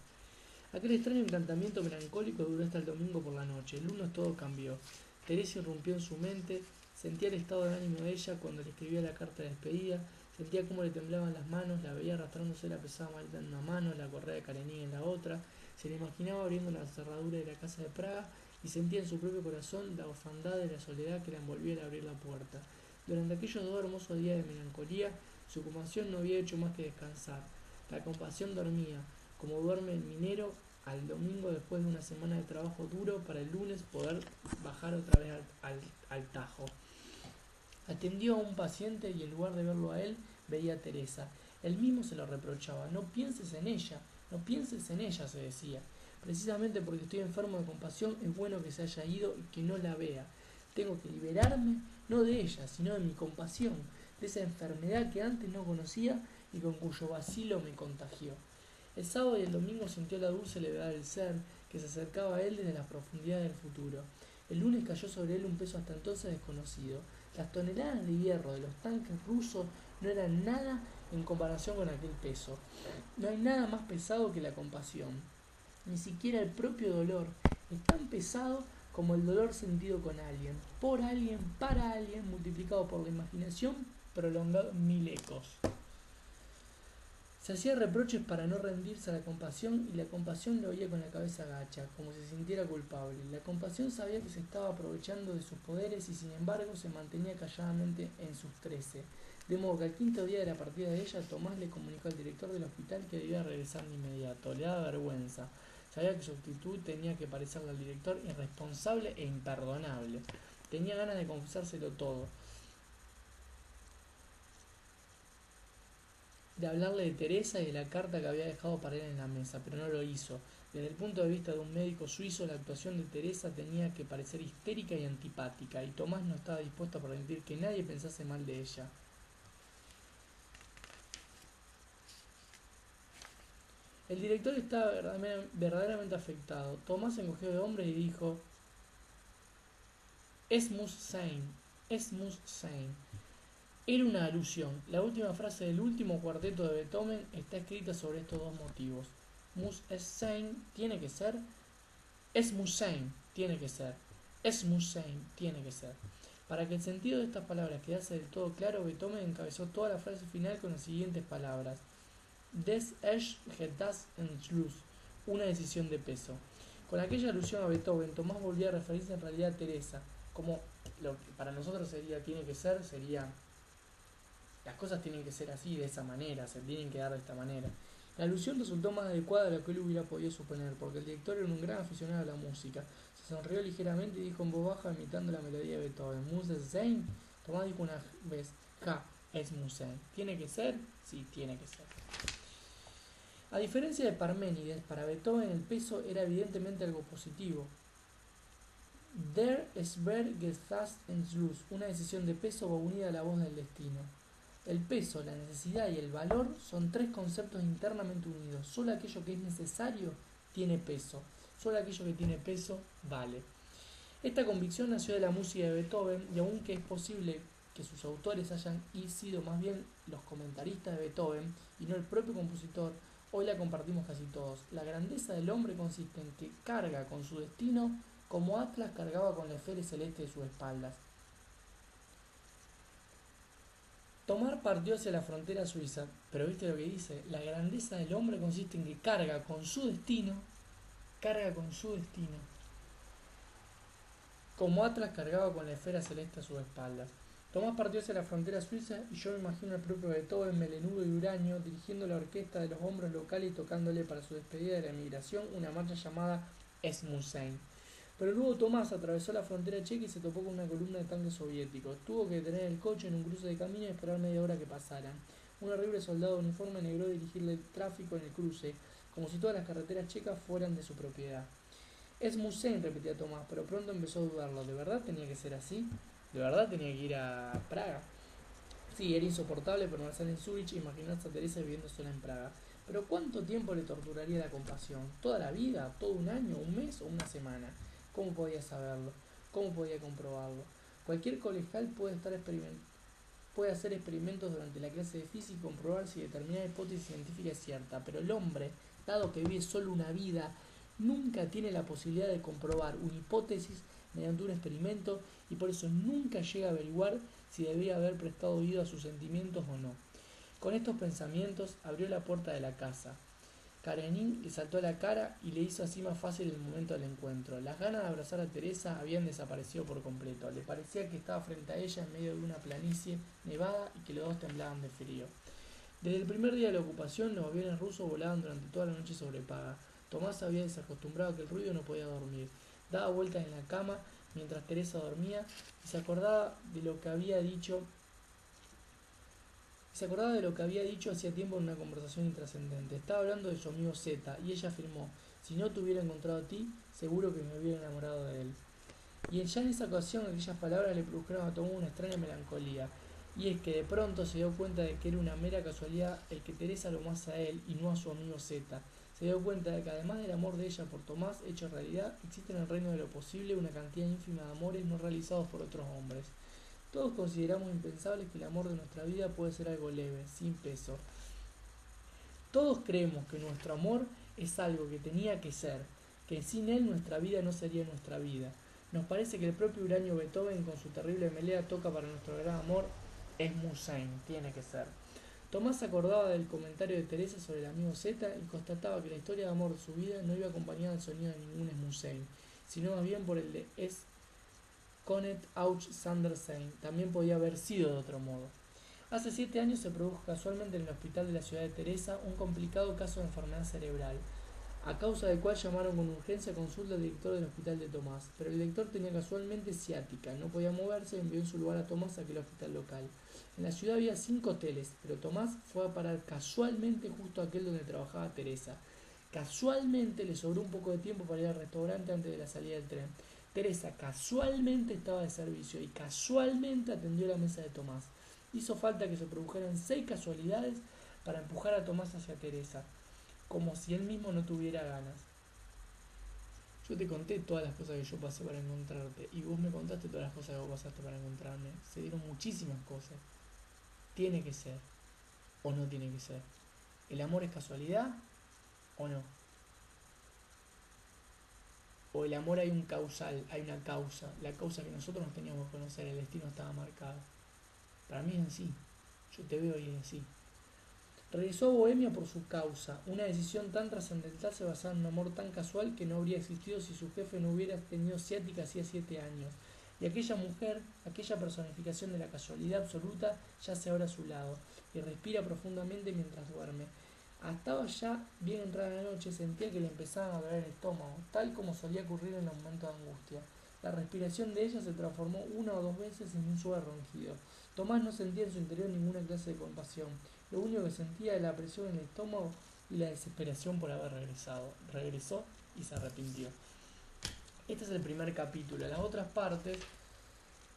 Speaker 1: Aquel extraño encantamiento melancólico duró hasta el domingo por la noche. El lunes todo cambió. Teresa irrumpió en su mente, sentía el estado de ánimo de ella cuando le escribía la carta de despedida, sentía cómo le temblaban las manos, la veía arrastrándose la pesada maleta en una mano, la correa de Karenina en la otra, se le imaginaba abriendo la cerradura de la casa de Praga y sentía en su propio corazón la orfandad de la soledad que la envolvía al abrir la puerta. Durante aquellos 2 hermosos días de melancolía, su compasión no había hecho más que descansar. La compasión dormía, como duerme el minero al domingo después de una semana de trabajo duro para el lunes poder bajar otra vez al Tajo. Atendió a un paciente y en lugar de verlo a él, veía a Teresa. Él mismo se lo reprochaba. No pienses en ella, no pienses en ella, se decía. Precisamente porque estoy enfermo de compasión, es bueno que se haya ido y que no la vea. Tengo que liberarme, no de ella, sino de mi compasión, de esa enfermedad que antes no conocía y con cuyo vacilo me contagió. El sábado y el domingo sintió la dulce levedad del ser, que se acercaba a él desde las profundidades del futuro. El lunes cayó sobre él un peso hasta entonces desconocido. Las toneladas de hierro de los tanques rusos no eran nada en comparación con aquel peso. No hay nada más pesado que la compasión. Ni siquiera el propio dolor es tan pesado como el dolor sentido con alguien, por alguien, para alguien, multiplicado por la imaginación, prolongado en 1000 ecos. Se hacía reproches para no rendirse a la compasión y la compasión lo oía con la cabeza agacha, como si se sintiera culpable. La compasión sabía que se estaba aprovechando de sus poderes y sin embargo se mantenía calladamente en sus 13. De modo que al quinto día de la partida de ella, Tomás le comunicó al director del hospital que debía regresar de inmediato. Le daba vergüenza. Sabía que su actitud tenía que parecerle al director irresponsable e imperdonable. Tenía ganas de confesárselo todo, de hablarle de Teresa y de la carta que había dejado para él en la mesa, pero no lo hizo. Desde el punto de vista de un médico suizo, la actuación de Teresa tenía que parecer histérica y antipática, y Tomás no estaba dispuesto a permitir que nadie pensase mal de ella. El director estaba verdaderamente afectado. Tomás se encogió de hombros y dijo: Es muss sein, es muss sein. Era una alusión. La última frase del último cuarteto de Beethoven está escrita sobre estos dos motivos. Muss es sein, tiene que ser. Es muss sein, tiene que ser. Es muss sein, tiene que ser. Para que el sentido de estas palabras quedase del todo claro, Beethoven encabezó toda la frase final con las siguientes palabras: Des ist das Entschluss, una decisión de peso. Con aquella alusión a Beethoven, Tomás volvía a referirse en realidad a Teresa, como lo que para nosotros sería tiene que ser, sería las cosas tienen que ser así, de esa manera, se tienen que dar de esta manera. La alusión resultó más adecuada de lo que él hubiera podido suponer, porque el director era un gran aficionado a la música. Se sonrió ligeramente y dijo en voz baja, imitando la melodía de Beethoven: Muss es sein. Tomás dijo una vez: Ja, es muss sein. ¿Tiene que ser? Sí, tiene que ser. A diferencia de Parménides, para Beethoven el peso era evidentemente algo positivo. Der Schwergewicht Entschluss, una decisión de peso va unida a la voz del destino. El peso, la necesidad y el valor son tres conceptos internamente unidos. Solo aquello que es necesario tiene peso. Solo aquello que tiene peso vale. Esta convicción nació de la música de Beethoven, y aunque es posible que sus autores hayan sido más bien los comentaristas de Beethoven y no el propio compositor, hoy la compartimos casi todos. La grandeza del hombre consiste en que carga con su destino como Atlas cargaba con la esfera celeste de sus espaldas. Tomás partió hacia la frontera suiza, pero viste lo que dice, la grandeza del hombre consiste en que carga con su destino, como Atlas cargaba con la esfera celeste a sus espaldas. Tomás partió hacia la frontera suiza y yo me imagino al propio Beethoven, melenudo y huraño, dirigiendo la orquesta de los hombros locales y tocándole para su despedida de la emigración una marcha llamada Es Musein. Pero luego Tomás atravesó la frontera checa y se topó con una columna de tanques soviéticos. Tuvo que detener el coche en un cruce de camino y esperar media hora que pasaran. Un horrible soldado de uniforme negro dirigirle el tráfico en el cruce, como si todas las carreteras checas fueran de su propiedad. Es Musein, repetía Tomás, pero pronto empezó a dudarlo. ¿De verdad tenía que ser así? ¿De verdad tenía que ir a Praga? Sí, era insoportable permanecer en Zurich e imaginarse a Teresa viviendo sola en Praga. Pero ¿cuánto tiempo le torturaría la compasión? ¿Toda la vida? ¿Todo un año? ¿Un mes o una semana? ¿Cómo podía saberlo? ¿Cómo podía comprobarlo? Cualquier colegial puede hacer experimentos durante la clase de física y comprobar si determinada hipótesis científica es cierta, pero el hombre, dado que vive solo una vida, nunca tiene la posibilidad de comprobar una hipótesis mediante un experimento y por eso nunca llega a averiguar si debía haber prestado oído a sus sentimientos o no. Con estos pensamientos abrió la puerta de la casa. Karenin le saltó a la cara y le hizo así más fácil el momento del encuentro. Las ganas de abrazar a Teresa habían desaparecido por completo. Le parecía que estaba frente a ella en medio de una planicie nevada y que los dos temblaban de frío. Desde el primer día de la ocupación, los aviones rusos volaban durante toda la noche sobre Praga. Tomás había desacostumbrado a que el ruido no podía dormir. Daba vueltas en la cama mientras Teresa dormía y se acordaba de lo que había dicho hacía tiempo en una conversación intrascendente. Estaba hablando de su amigo Z y ella afirmó, si no te hubiera encontrado a ti, seguro que me hubiera enamorado de él. Y ya en esa ocasión aquellas palabras le produjeron a Tomás una extraña melancolía, y es que de pronto se dio cuenta de que era una mera casualidad el que Teresa lo amase a él y no a su amigo Z. Se dio cuenta de que además del amor de ella por Tomás, hecho realidad, existe en el reino de lo posible una cantidad ínfima de amores no realizados por otros hombres. Todos consideramos impensable que el amor de nuestra vida puede ser algo leve, sin peso. Todos creemos que nuestro amor es algo que tenía que ser, que sin él nuestra vida no sería nuestra vida. Nos parece que el propio huraño Beethoven con su terrible melea toca para nuestro gran amor es Musein, tiene que ser. Tomás se acordaba del comentario de Teresa sobre el amigo Z y constataba que la historia de amor de su vida no iba acompañada del sonido de ningún Musein, sino más bien por el de Es Conet Auch Sandersein. También podía haber sido de otro modo. Hace 7 años se produjo casualmente en el hospital de la ciudad de Teresa un complicado caso de enfermedad cerebral, a causa del cual llamaron con urgencia a consulta al director del hospital de Tomás, pero el director tenía casualmente ciática, no podía moverse y envió en su lugar a Tomás a aquel hospital local. En la ciudad había 5 hoteles, pero Tomás fue a parar casualmente justo a aquel donde trabajaba Teresa. Casualmente le sobró un poco de tiempo para ir al restaurante antes de la salida del tren. Teresa casualmente estaba de servicio y casualmente atendió la mesa de Tomás. Hizo falta que se produjeran 6 casualidades para empujar a Tomás hacia Teresa, como si él mismo no tuviera ganas. Yo te conté todas las cosas que yo pasé para encontrarte y vos me contaste todas las cosas que vos pasaste para encontrarme. Se dieron muchísimas cosas. Tiene que ser o no tiene que ser. ¿El amor es casualidad o no? O el amor hay un causal, hay una causa, la causa que nosotros nos teníamos que conocer, el destino estaba marcado. Para mí es así, yo te veo y es así. Regresó a Bohemia por su causa, una decisión tan trascendental se basaba en un amor tan casual que no habría existido si su jefe no hubiera tenido ciática hacía 7 años. Y aquella mujer, aquella personificación de la casualidad absoluta, yace ahora a su lado y respira profundamente mientras duerme. Estaba ya bien entrada la noche, sentía que le empezaba a doler el estómago, tal como solía ocurrir en los momentos de angustia. La respiración de ella se transformó 1 o 2 veces en un suave ronquido. Tomás no sentía en su interior ninguna clase de compasión. Lo único que sentía era la presión en el estómago y la desesperación por haber regresado. Regresó y se arrepintió. Este es el primer capítulo. Las otras partes,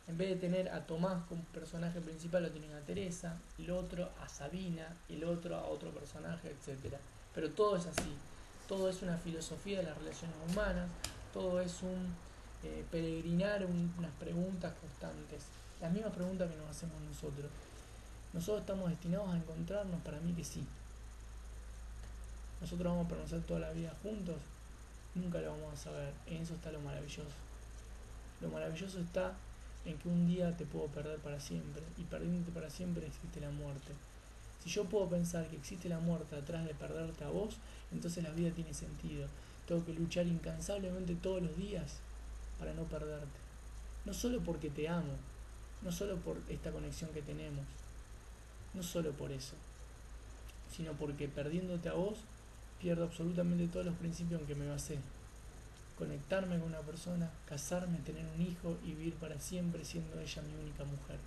Speaker 1: en vez de tener a Tomás como personaje principal, lo tienen a Teresa, el otro a Sabina, el otro a otro personaje, etc. Pero todo es así. Todo es una filosofía de las relaciones humanas. Todo es un peregrinar unas preguntas constantes. Las mismas preguntas que nos hacemos nosotros. ¿Nosotros estamos destinados a encontrarnos? Para mí que sí. ¿Nosotros vamos a permanecer toda la vida juntos? Nunca lo vamos a saber. En eso está lo maravilloso. Lo maravilloso está en que un día te puedo perder para siempre, y perdiéndote para siempre existe la muerte. Si yo puedo pensar que existe la muerte atrás de perderte a vos, entonces la vida tiene sentido. Tengo que luchar incansablemente todos los días para no perderte. No solo porque te amo, no solo por esta conexión que tenemos, no solo por eso, sino porque perdiéndote a vos pierdo absolutamente todos los principios en que me basé. Conectarme con una persona, casarme, tener un hijo y vivir para siempre siendo ella mi única mujer.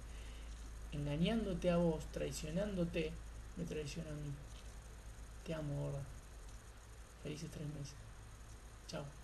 Speaker 1: Engañándote a vos, traicionándote, me traiciona a mí. Te amo, gorda. Felices 3 meses. Chao.